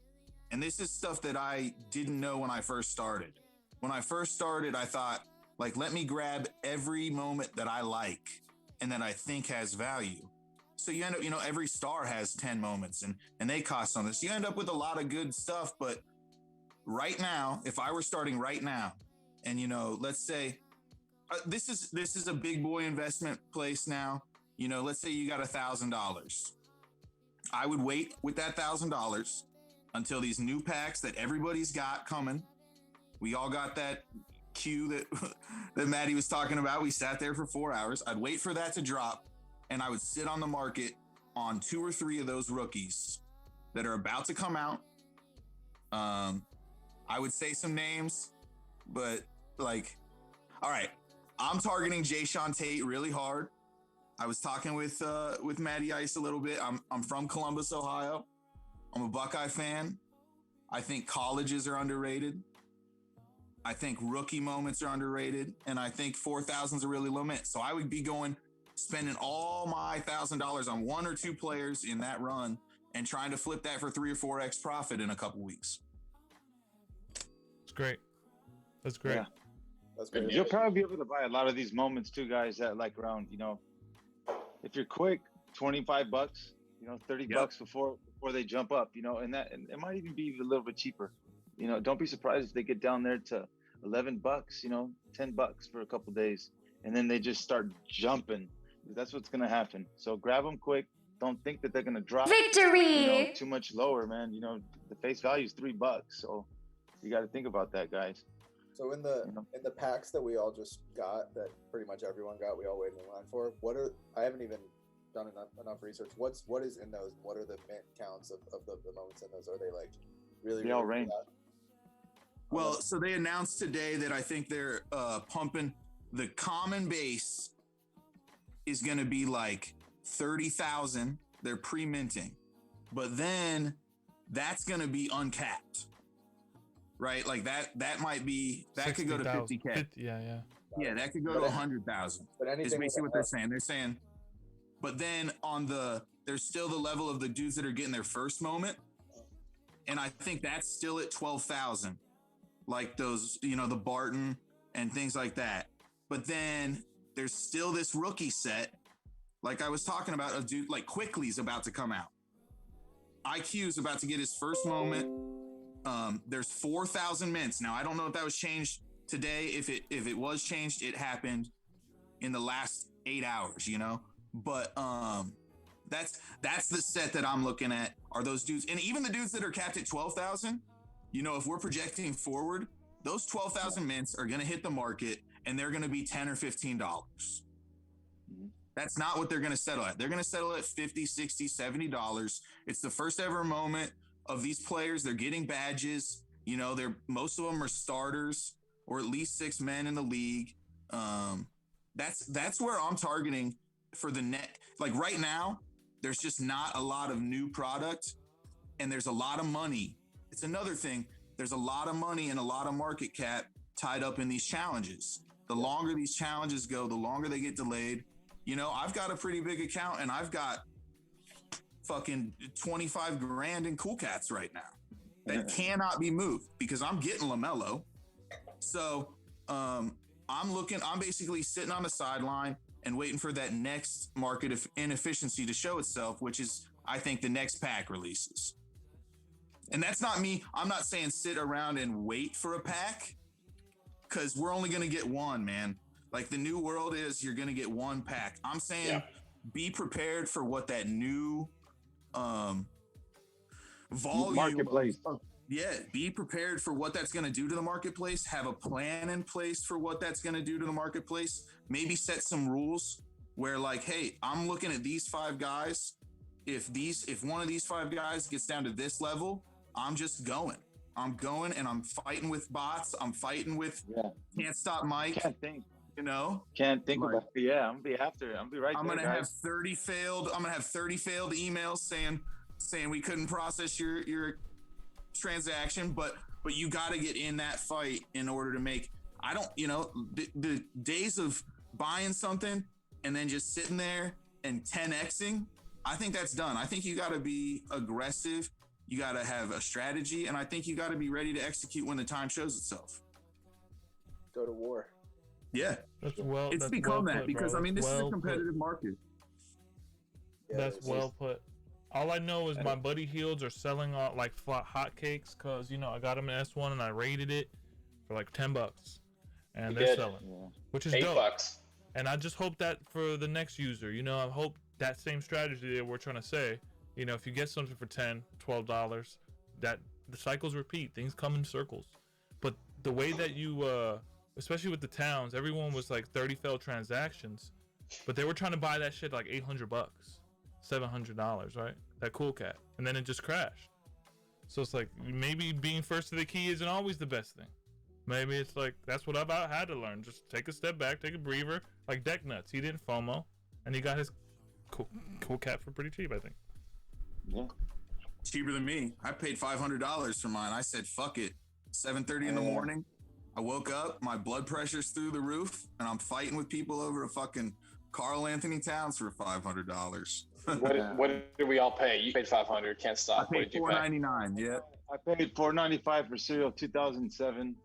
And this is stuff that I didn't know when I first started. When I first started, I thought, like, let me grab every moment that I like and that I think has value. So you end up, every star has 10 moments and they cost something. So you end up with a lot of good stuff. But right now, if I were starting right now and, let's say, this is a big boy investment place now. Let's say you got $1,000. I would wait with that $1,000 until these new packs that everybody's got coming. We all got that queue that Matty was talking about. We sat there for 4 hours. I'd wait for that to drop, and I would sit on the market on 2 or 3 of those rookies that are about to come out. I would say some names, but like, all right. I'm targeting Jayshawn Tate really hard. I was talking with Matty Ice a little bit. I'm from Columbus, Ohio. I'm a Buckeye fan. I think colleges are underrated. I think rookie moments are underrated. And I think 4,000 is a really low mint. So I would be spending all my $1,000 on 1 or 2 players in that run and trying to flip that for 3 or 4x profit in a couple weeks.
It's great. That's great.
Yeah.
That's great.
You'll probably be able to buy a lot of these moments too, guys, at like around, if you're quick, $25, $30 before they jump up, and it might even be a little bit cheaper. Don't be surprised if they get down there to $11, $10 for a couple days, and then they just start jumping. That's what's going to happen. So grab them quick. Don't think that they're going to drop
Victory!
Too much lower, man. The face value is $3. So you got to think about that, guys.
So in the packs that we all just got, that pretty much everyone got, we all waited in line for. I haven't even done enough research. What is in those? What are the mint counts of the moments in those? Are they like really?
They all range.
Well, so they announced today that I think they're pumping the common base is going to be like 30,000. They're pre-minting, but then that's going to be uncapped. Right, like that might be that could go to 50K.
Yeah,
that could go to 100,000.
But anything
is basically what they're saying. They're saying, but then there's still the level of the dudes that are getting their first moment, and I think that's still at 12,000, like those, the Barton and things like that. But then there's still this rookie set, like I was talking about, a dude like Quickly's about to come out. IQ's about to get his first moment. There's 4,000 mints. Now, I don't know if that was changed today. If it was changed, it happened in the last 8 hours, but, that's the set that I'm looking at are those dudes. And even the dudes that are capped at 12,000, if we're projecting forward, those 12,000 mints are going to hit the market and they're going to be $10 or $15. That's not what they're going to settle at. They're going to settle at $50, $60, $70. It's the first ever moment of these players. They're getting badges. Most of them are starters or at least 6 men in the league. That's where I'm targeting for the net. Like right now, there's just not a lot of new product, and there's a lot of money. It's another thing. There's a lot of money and a lot of market cap tied up in these challenges. The longer these challenges go, the longer they get delayed. You know, I've got a pretty big account, and I've got fucking 25 grand in Cool Cats right now that cannot be moved because I'm getting LaMelo. So I'm basically sitting on the sideline and waiting for that next market of inefficiency to show itself, which is, I think, the next pack releases. And that's not me. I'm not saying sit around and wait for a pack, because we're only going to get one, man. Like the new world is, you're going to get one pack. I'm saying be prepared for what that new volume
marketplace.
Be prepared for what that's going to do to the marketplace. Have a plan in place for what that's going to do to the marketplace. Maybe set some rules where, like, hey, I'm looking at these 5 guys. If one of these 5 guys gets down to this level, I'm just going. I'm going and I'm fighting with bots. I'm fighting with Can't Stop Mike.
Can't think.
You know?
Can't think about it. Yeah, I'm gonna be after it. I'm gonna be right there.
I'm gonna have 30 failed emails saying we couldn't process your transaction, but you got to get in that fight in order to make. I don't, the days of buying something and then just sitting there and 10xing, I think that's done. I think you got to be aggressive. You got to have a strategy, and I think you got to be ready to execute when the time shows itself.
Go to war.
Yeah, it's become that because I mean this is a competitive market.
Yeah,
that's well put. All I know is my buddy Heels are selling like hotcakes because I got them in S1 and I rated it for like $10, and they're selling, which is dope. $8. And I just hope that for the next user, I hope that same strategy that we're trying to say. If you get something for $10, $12, that the cycles repeat. Things come in circles. But the way that you, especially with the towns, everyone was like 30 failed transactions, but they were trying to buy that shit like $800, $700, right? That Cool Cat, and then it just crashed. So it's like maybe being first to the key isn't always the best thing. Maybe it's like that's what I've had to learn. Just take a step back, take a breather. Like Deck Nuts, he didn't FOMO, and he got his cool Cat for pretty cheap, I think.
Yeah,
cheaper than me. I paid $500 for mine. I said, "Fuck it." 7:30 in the morning. I woke up, my blood pressure's through the roof, and I'm fighting with people over a fucking Carl Anthony Towns for $500.
What did we all pay? You paid $500. Can't stop.
I paid $499. Yeah,
I paid $495 for cereal 2007,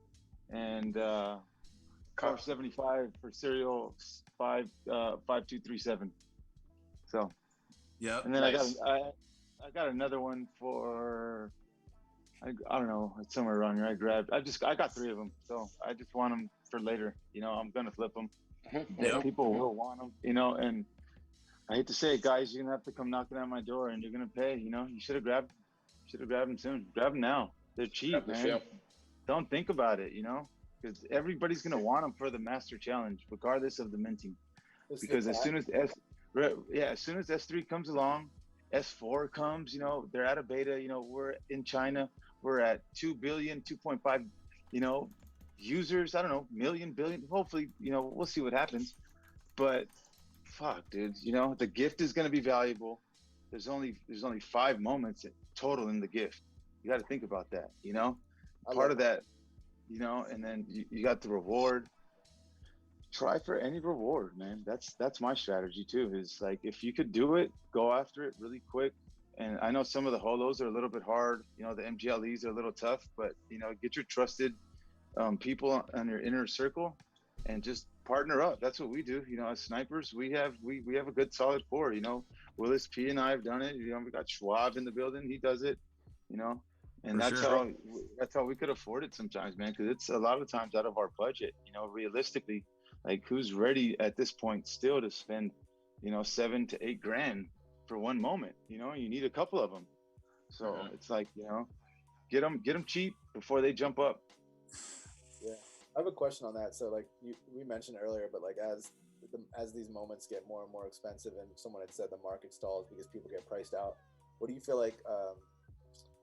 and $475 for cereal 5237. So,
yeah.
And then I got another one for I don't know, it's somewhere around here. I got 3 of them, so I just want them for later. I'm gonna flip them. People will want them, and I hate to say it, guys, you're gonna have to come knocking at my door and you're gonna pay. You should have grabbed them soon. Grab them now. They're cheap, man. Don't think about it, because everybody's gonna want them for the master challenge, regardless of the minting. Because as soon as S3 comes along, S4 comes, they're out of beta. We're in China. We're at 2 billion, 2.5, users. I don't know, million, billion. Hopefully, we'll see what happens. But fuck, dude, the gift is going to be valuable. There's only 5 moments total in the gift. You got to think about that, part of that, and then you got the reward. Try for any reward, man. That's my strategy too, is like, if you could do it, go after it really quick. And I know some of the holos are a little bit hard, the MGLEs are a little tough, but get your trusted people on your inner circle and just partner up. That's what we do. As snipers, we have a good solid core. Willis P and I have done it. We got Schwab in the building, he does it, and that's how we could afford it sometimes, man, because it's a lot of times out of our budget. Realistically, like, who's ready at this point still to spend, 7 to 8 grand for one moment? You need a couple of them. So it's like, get them cheap before they jump up.
Yeah, I have a question on that. So like we mentioned earlier, but like as these moments get more and more expensive, and someone had said the market stalls because people get priced out, what do you feel like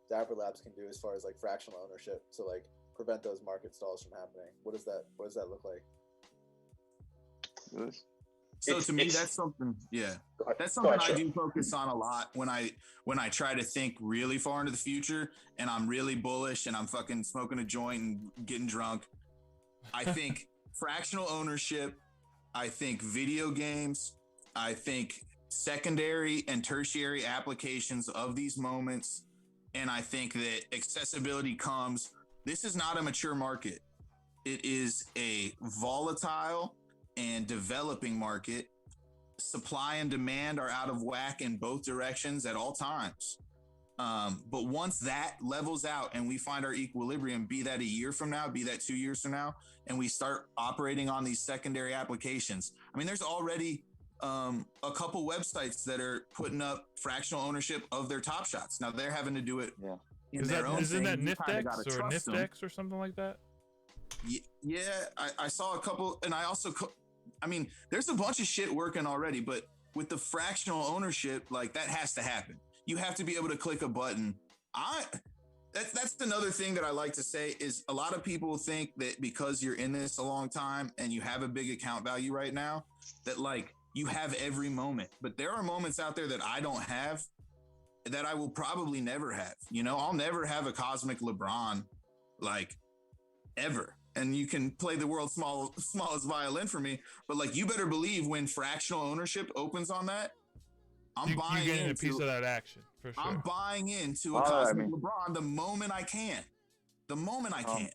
Dapper Labs can do as far as like fractional ownership to like prevent those market stalls from happening? What does that look like?
So to me, that's something. Yeah, that's something I do focus on a lot when I try to think really far into the future, and I'm really bullish, and I'm fucking smoking a joint and getting drunk. I think fractional ownership. I think video games. I think secondary and tertiary applications of these moments, and I think that accessibility comes. This is not a mature market. It is a volatile and developing market. Supply and demand are out of whack in both directions at all times. But once that levels out and we find our equilibrium, be that a year from now, be that 2 years from now, and we start operating on these secondary applications. I mean, there's already a couple websites that are putting up fractional ownership of their top shots. Now they're having to do it.
Yeah.
Isn't that Niftex or Niftex or something like that?
Yeah, I saw a couple, and I also, I mean, there's a bunch of shit working already, but with the fractional ownership, like that has to happen. You have to be able to click a button. That's another thing that I like to say is a lot of people think that because you're in this a long time and you have a big account value right now, that like you have every moment. But there are moments out there that I don't have that I will probably never have. You know, I'll never have a cosmic LeBron, like ever. And you can play the world's smallest violin for me, but like you better believe when fractional ownership opens on that, I'm buying
you're getting
into
a piece of that action for sure.
I'm buying into a cosmic LeBron the moment I can. The moment I can.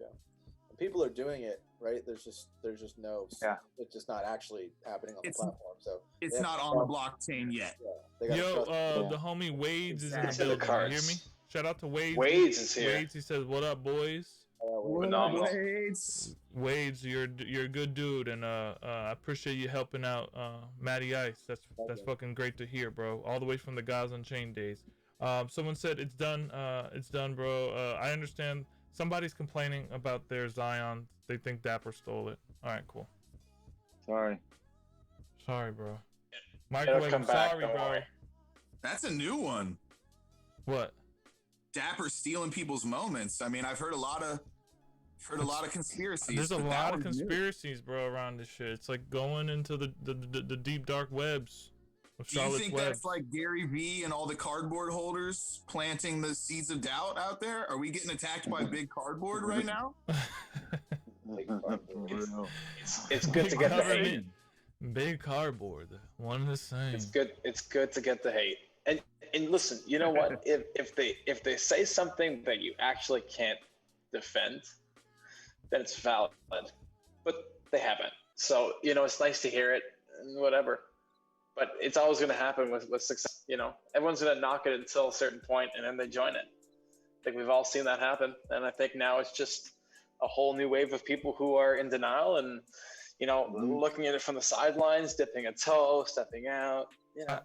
Yeah. And people are doing it, right? There's just no.
Yeah.
It's just not actually happening on the platform. So
it's not on the blockchain yet.
Yeah,
the homie Wades is in the building. You hear me? Shout out to Wades.
Wades is here.
Wades, he says, "What up, boys?"
Phenomenal.
Wades,
you're a good dude, and I appreciate you helping out Matty Ice. That's fucking great to hear, bro. All the way from the Guys Unchained days. Someone said it's done. It's done, bro. I understand. Somebody's complaining about their Zion. They think Dapper stole it. All right, cool. Sorry, bro. Microwave.
Come back,
Sorry,
don't
bro.
worry.
That's a new one.
What?
Dapper stealing people's moments. I mean, I've heard a lot of conspiracies.
There's a lot of conspiracies, bro, around this shit. It's like going into the deep dark webs.
Do you think that's like Gary Vee and all the cardboard holders planting the seeds of doubt out there? Are we getting attacked by big cardboard right now?
It's good to get the hate.
Big cardboard, one and the same.
It's good to get the hate. And listen, you know what? if they say something that you actually can't defend, then it's valid. But they haven't. So, you know, it's nice to hear it and whatever. But it's always going to happen with success. You know, everyone's going to knock it until a certain point and then they join it. I think we've all seen that happen. And I think now it's just a whole new wave of people who are in denial and, you know, looking at it from the sidelines, dipping a toe, stepping out. You know,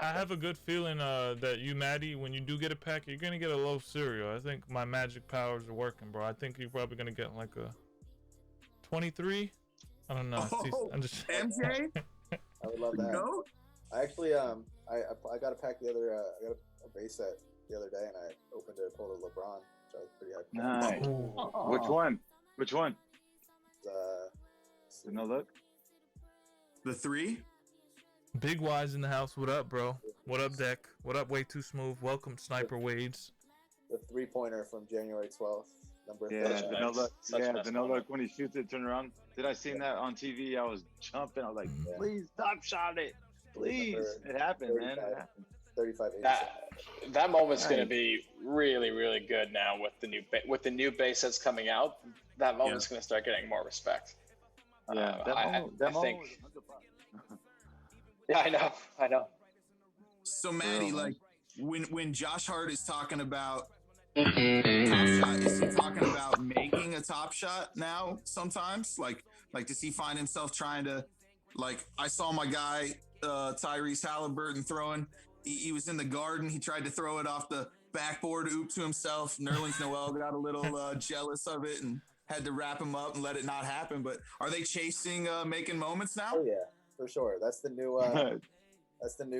I have a good feeling that you, Maddie, when you do get a pack, you're going to get a low cereal. I think my magic powers are working, bro. I think you're probably going to get like a 23. I don't know. I'm just
MJ?
I would love that.
No?
I actually, I got a pack I got a base set the other day, and I opened it, pulled a LeBron, which I was pretty happy.
Nice. Which one? No look.
The 3?
Big Wise in the house. What up, bro? What up, Deck? What up, Way Too Smooth? Welcome, Sniper Wades.
The 3-pointer from January 12th, number 30.
The no look. The no look when he shoots it, turn around. Did I seen that on TV? I was jumping. I was like, please top shot it. Please. It happened, man. It happened.
35.
That moment's going to be really, really good now with the new base that's coming out. That moment's going to start getting more respect.
Yeah,
I think. Yeah, I know.
So Maddie, like when Josh Hart is talking about top shot, is he talking about making a top shot now sometimes? Like does he find himself trying to, like, I saw my guy Tyrese Halliburton throwing, he was in the Garden, he tried to throw it off the backboard, oop to himself. Nerlens Noel got a little jealous of it and had to wrap him up and let it not happen. But are they chasing making moments now?
Oh yeah, for sure. That's the new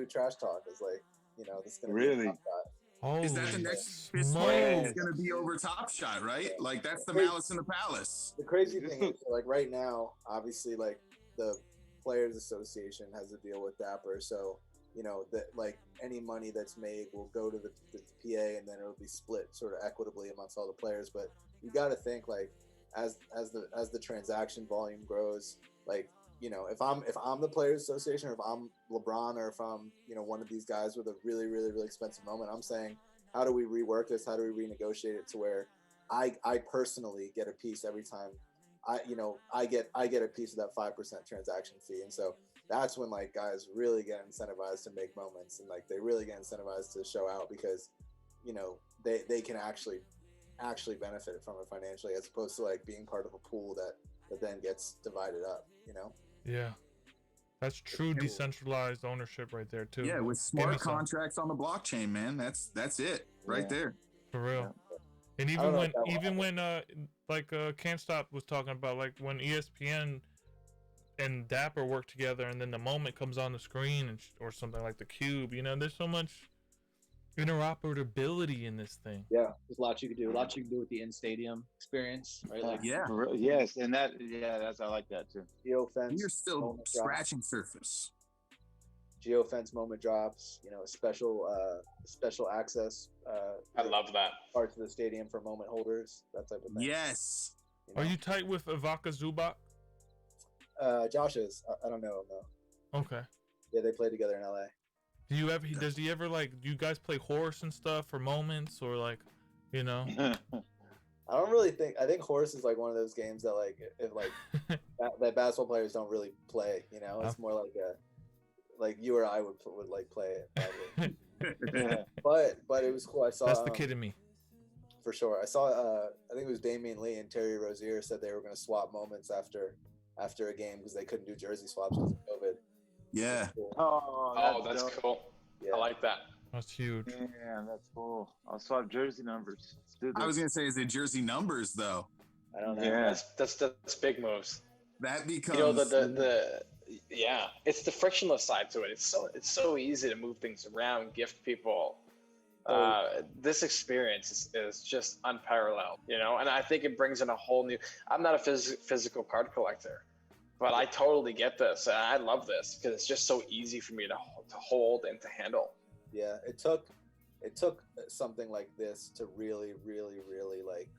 trash talk. Is like, you know, this is gonna
really
be a top shot.
Holy
Is that the next fist fight? It's going to be over Top Shot, right? Like that's the Malice in the Palace.
The crazy thing is, like right now, obviously, like the Players Association has a deal with Dapper, so that like any money that's made will go to the PA, and then it'll be split sort of equitably amongst all the players. But you got to think like as the transaction volume grows, like if I'm the Players Association, or if I'm LeBron, or if I'm one of these guys with a really really really expensive moment, I'm saying, how do we rework this? How do we renegotiate it to where I personally get a piece every time I get a piece of that 5% transaction fee. And so that's when like guys really get incentivized to make moments, and like they really get incentivized to show out, because they can actually benefit from it financially, as opposed to like being part of a pool that then gets divided up.
Yeah, that's true decentralized ownership right there too.
Yeah, with smart contracts on the blockchain, man. That's it right there.
For real.
Yeah.
And even when Can't Stop was talking about, like, when ESPN and Dapper work together, and then the moment comes on the screen or something like the cube, there's so much interoperability in this thing.
Yeah,
there's a lot you can do. A lot you can do with the in-stadium experience, right? Like,
yes, and that's I like that too.
Geofence.
You're still scratching surface.
Geofence moment drops. Special access.
I love that.
Parts of the stadium for moment holders. That type of thing.
Yes.
Are you tight with Ivica Zubac?
Josh is. I don't know him though.
Okay.
Yeah, they play together in LA.
Does he ever like? Do you guys play horse and stuff for moments, or like,
I don't really think. I think horse is like one of those games that like if like that basketball players don't really play. It's more like you or I would like play it probably. But it was cool. I saw
that's the kid in me.
For sure. I saw I think it was Damian Lee and Terry Rozier said they were going to swap moments after a game because they couldn't do jersey swaps because of COVID.
Yeah.
Cool.
Oh, that's cool. Yeah. I like that.
That's huge.
Yeah, that's cool. I'll swap jersey numbers.
I was gonna say, is it jersey numbers though?
I don't know.
Yeah, that's big moves.
That becomes
it's the frictionless side to it. It's so easy to move things around, gift people. This experience is just unparalleled, and I think it brings in a whole new. I'm not a physical card collector, but I totally get this, and I love this because it's just so easy for me to hold and to handle.
Yeah, it took something like this to really, really, really like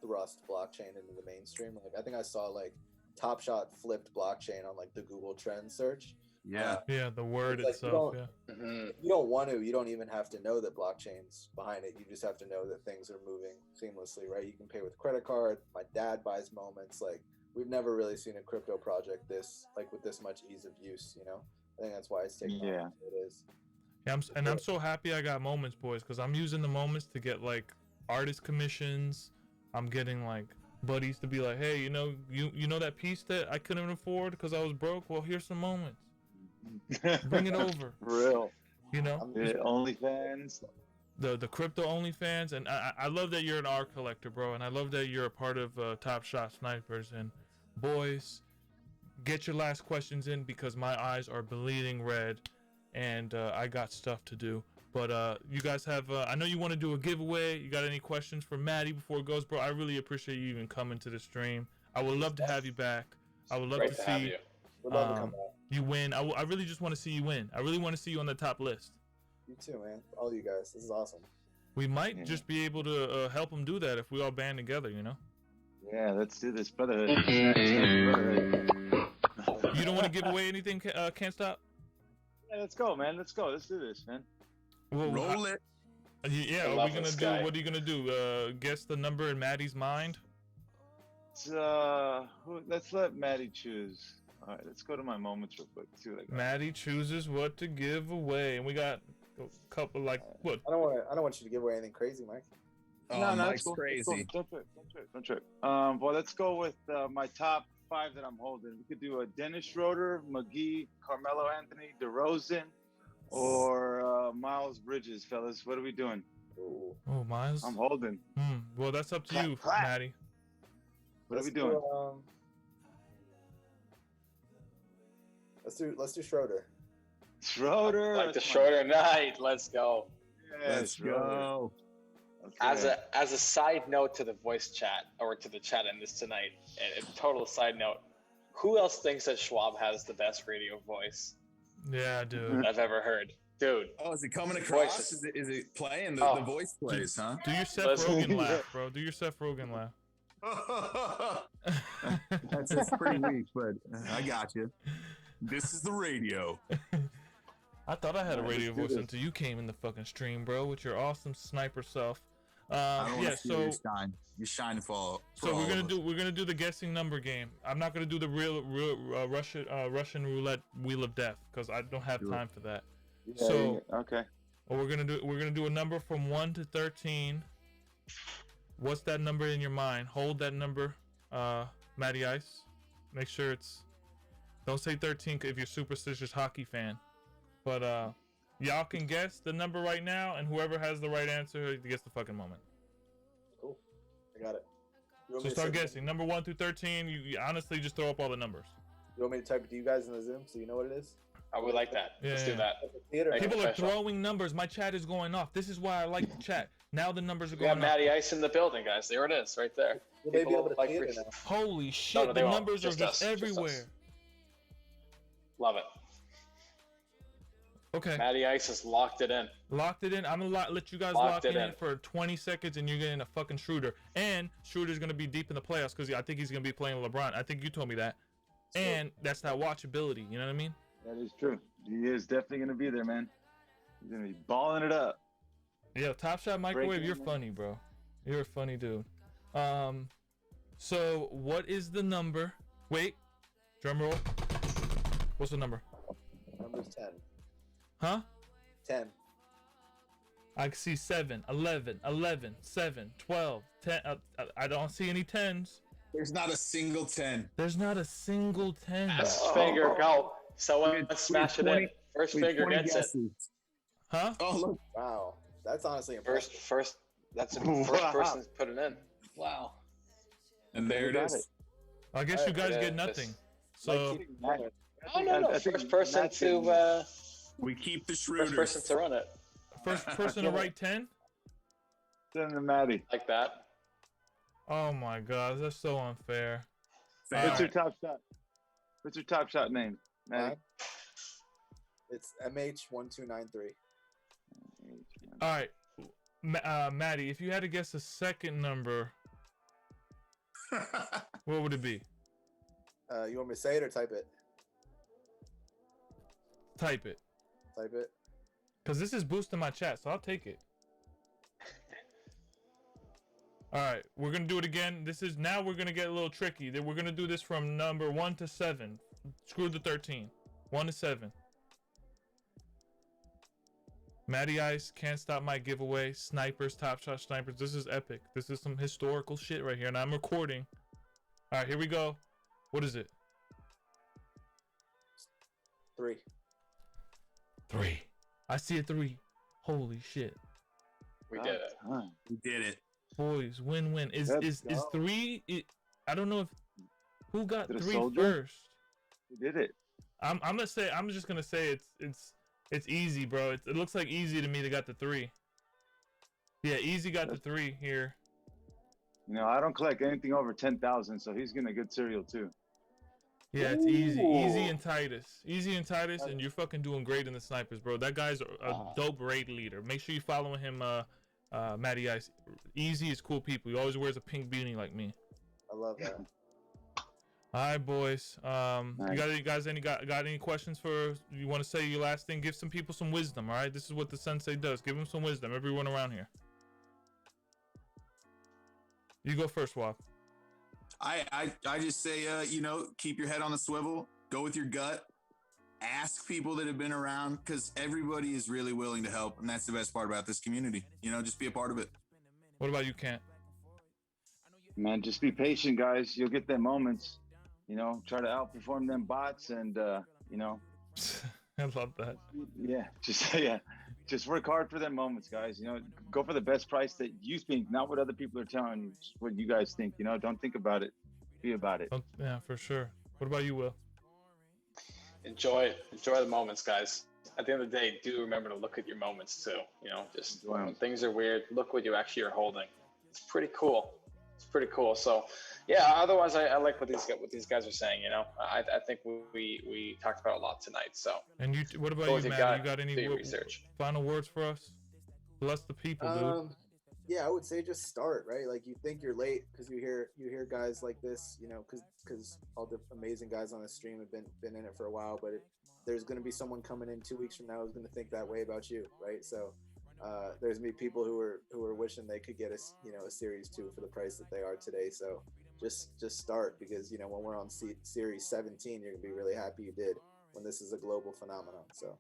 thrust blockchain into the mainstream. Like I think I saw like TOPSHOT flipped blockchain on like the Google Trends search.
Yeah, the word
like
itself.
You don't want to. You don't even have to know that blockchain's behind it. You just have to know that things are moving seamlessly, right? You can pay with credit card. My dad buys moments. Like we've never really seen a crypto project with this much ease of use. I think that's why it's taking off as it is.
Yeah, I'm so happy I got moments, boys, because I'm using the moments to get like artist commissions. I'm getting like buddies to be like, hey, you know that piece that I couldn't afford because I was broke. Well, here's some moments. Bring it over.
Real.
The
OnlyFans.
The crypto OnlyFans, and I love that you're an art collector, bro, and I love that you're a part of TOPSHOT Snipers. And boys, get your last questions in because my eyes are bleeding red, and I got stuff to do. But you guys have, I know you want to do a giveaway. You got any questions for Maddie before it goes, bro? I really appreciate you even coming to the stream. I would love to have you back. I would love to see
We'd love to come back.
You win. I really just want to see you win. I really want to see you on the top list.
You too, man. All you guys. This is awesome.
We might just be able to help them do that if we all band together,
Yeah, let's do this, brotherhood.
You don't want to give away anything, Can't Stop?
Yeah, let's go, man. Let's go. Let's do this, man.
Well,
roll it.
Yeah, what are we gonna do? What are you gonna do? Guess the number in Maddie's mind?
Let's let Maddie choose. All right, let's go to my moments real quick. See what I got.
Maddie chooses what to give away, and we got a couple what?
I don't want you to give away anything crazy, Mike.
No, Mike's crazy.
Don't trip. Well, let's go with my top 5 that I'm holding. We could do a Dennis Schroeder, McGee, Carmelo Anthony, DeRozan, or Miles Bridges, fellas. What are we doing?
Oh, Miles.
I'm holding.
Well, that's up to you, Maddie.
What are we doing?
Let's do Schroeder.
Schroeder.
Like the Schroeder night. Let's go.
Yeah, let's go.
Okay. As a side note to the voice chat or to the chat in this tonight, and a total side note, Who else thinks that Schwab has the best radio voice
Yeah, dude.
I've ever heard? Dude.
Oh, is it coming across?
Voices.
Is it playing? The voice plays, huh?
Do your Seth
Listen.
Rogen laugh, bro. Do your Seth Rogen laugh.
That's pretty weak, but I got you. This is the radio.
I thought I had a radio
let's do
voice
this.
until you came in the fucking stream, bro, with your awesome sniper self.
I don't
Yeah,
want to see
so
you shine. You shine and fall.
so we're gonna do the guessing number game. I'm not gonna do the real Russian roulette wheel of death because I don't have time for that.
Yeah,
So-
okay.
What we're gonna do a number from 1 to 13. What's that number in your mind? Hold that number, Matty Ice. Make sure it's. Don't say 13 if you're a superstitious hockey fan. But y'all can guess the number right now, and whoever has the right answer gets the fucking moment.
Cool. I got it. You want
So
me to
start
say-
guessing. Number 1 through 13. You honestly just throw up all the numbers.
You want me to type it to you guys in the Zoom so you know what it is?
I would like that. Let's do
Yeah.
that.
Theater.
Make it
People are
official.
throwing numbers. My chat is going off. This is why I like the chat. Now the numbers are
We have
going off.
Matty Ice in the building, guys. There it is, right there.
You may be
People
able to
like
theater
re-
now.
Holy shit!
no,
The
they won't.
numbers are
Just
just
us. Just
everywhere.
us. Love it.
Okay.
Matty Ice has locked it in.
Locked it in. I'm gonna let you guys
Locked
lock
it
it in
in.
for 20 seconds, and you're getting a fucking Schroeder. And Schroeder's gonna be deep in the playoffs because I think he's gonna be playing LeBron. I think you told me that. And that's that watchability. You know what I mean?
That is true. He is definitely going to be there, man. He's going to be balling it up.
Yeah. Top Shot Microwave.
Breaking
You're
news.
funny, bro. You're a funny dude. So what is the number? Wait. Drum roll. What's the number?
Number's 10.
Huh?
10.
I can see 7, 11, 11, 7, 12, 10. I don't see any 10s.
There's not a single 10.
There's not a single 10.
Best finger go. Someone smash it in.
20
First
We have
finger
20
gets it.
guesses.
Huh?
Oh, look.
Wow. That's honestly impressive.
First. That's the
Wow.
first person to put it in. Wow.
And there it
got
is.
it.
I guess you guys
Yeah,
get
that's-
nothing. So,
Keep going.
Oh no.
I think
First person
Matt
to
can-
We keep the
first person
Schroeders.
to run it
first person to write 10?
Send him Matty.
like that.
Oh my god, that's so unfair.
What's your
Alright.
top shot? What's your top shot name? Matty?
Mine? It's MH1293.
Alright. Maddie, if you had to guess a second number, what would it be?
You want me to say it or type it?
Type it.
Type it.
Because this is boosting my chat, so I'll take it. Alright, we're going to do it again. Now we're going to get a little tricky. We're going to do this from number 1 to 7. Screw the 13. 1 to 7. Matty Ice, Can't Stop My Giveaway, Snipers, Top Shot Snipers. This is epic. This is some historical shit right here, and I'm recording. Alright, here we go. What is it?
3.
3. I see a 3. Holy shit.
We did it.
Huh.
We did it.
Boys, win-win. Is
Let's go.
3? I don't know if who got
Is it a
3
soldier?
first.
We did it.
I'm just gonna say it's easy, bro. It looks like Easy to me that got the 3. Yeah, Easy got the 3 here.
You know, I don't collect anything over 10,000, so he's getting a good cereal too.
Yeah, it's Easy.
Ooh.
Easy and Titus. Easy and Titus, and you're fucking doing great in the snipers, bro. That guy's a dope raid leader. Make sure you following him, Matty Ice. Easy is cool people. He always wears a pink beanie like me.
I love that.
All right, boys. You guys got any questions for? You want to say your last thing? Give some people some wisdom. All right, this is what the sensei does. Give them some wisdom. Everyone around here. You go first, Wap.
I just say, keep your head on the swivel. Go with your gut. Ask people that have been around because everybody is really willing to help, and that's the best part about this community. Just be a part of it.
What about you, Kent?
Man, just be patient, guys. You'll get them moments. Try to outperform them bots, and
I love that.
just work hard for them moments, guys. Go for the best price that you think, not what other people are telling you. Just what you guys think. Don't think about it. Be about it.
Yeah, for sure. What about you, Will?
Enjoy the moments, guys. At the end of the day, do remember to look at your moments too. Just when things are weird, look what you actually are holding. It's pretty cool. So, Yeah. Otherwise, I like what these guys are saying. You know, I think we talked about a lot tonight. So.
And you, what about
Go
you,
with your
Matt?
gut,
You got
do
any
your research.
final words for us? Bless the people, dude.
Yeah, I would say just start, right? Like, you think you're late because you hear guys like this, you know, because all the amazing guys on the stream have been in it for a while, but there's going to be someone coming in 2 weeks from now who's going to think that way about you, right? So there's going to be people who are wishing they could get a series 2 for the price that they are today. So just start, because, you know, when we're on series 17, you're going to be really happy you did, when this is a global phenomenon. So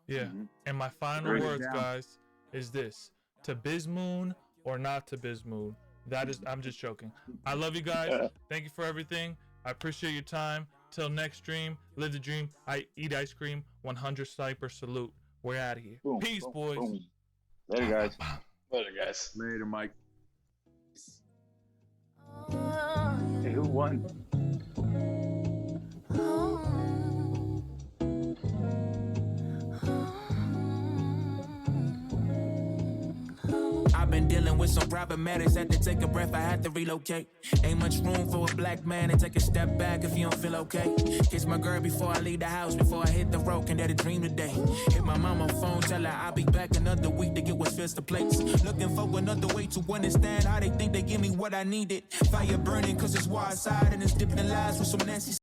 yeah. And my final words, guys, is this: to Bizmoon or not to Bizmoon. That is, I'm just joking. I love you guys. Thank you for everything. I appreciate your time. Till next stream, live the dream. I eat ice cream. 100 sniper salute. We're out of here.
Boom,
Peace,
boom,
boys.
boom. Later, guys.
Later, guys.
Later, Mike.
Hey, who won?
I've been dealing with some problematics, had to take a breath, I had to relocate. Ain't much room for a black man to take a step back if you don't feel okay. Kiss my girl before I leave the house, before I hit the road, can that a dream today? Hit my mama phone, tell her I'll be back another week to get what's fits the place. Looking for another way to understand how they think they give me what I needed. Fire burning cause it's wild side and it's dipping lies with some nasty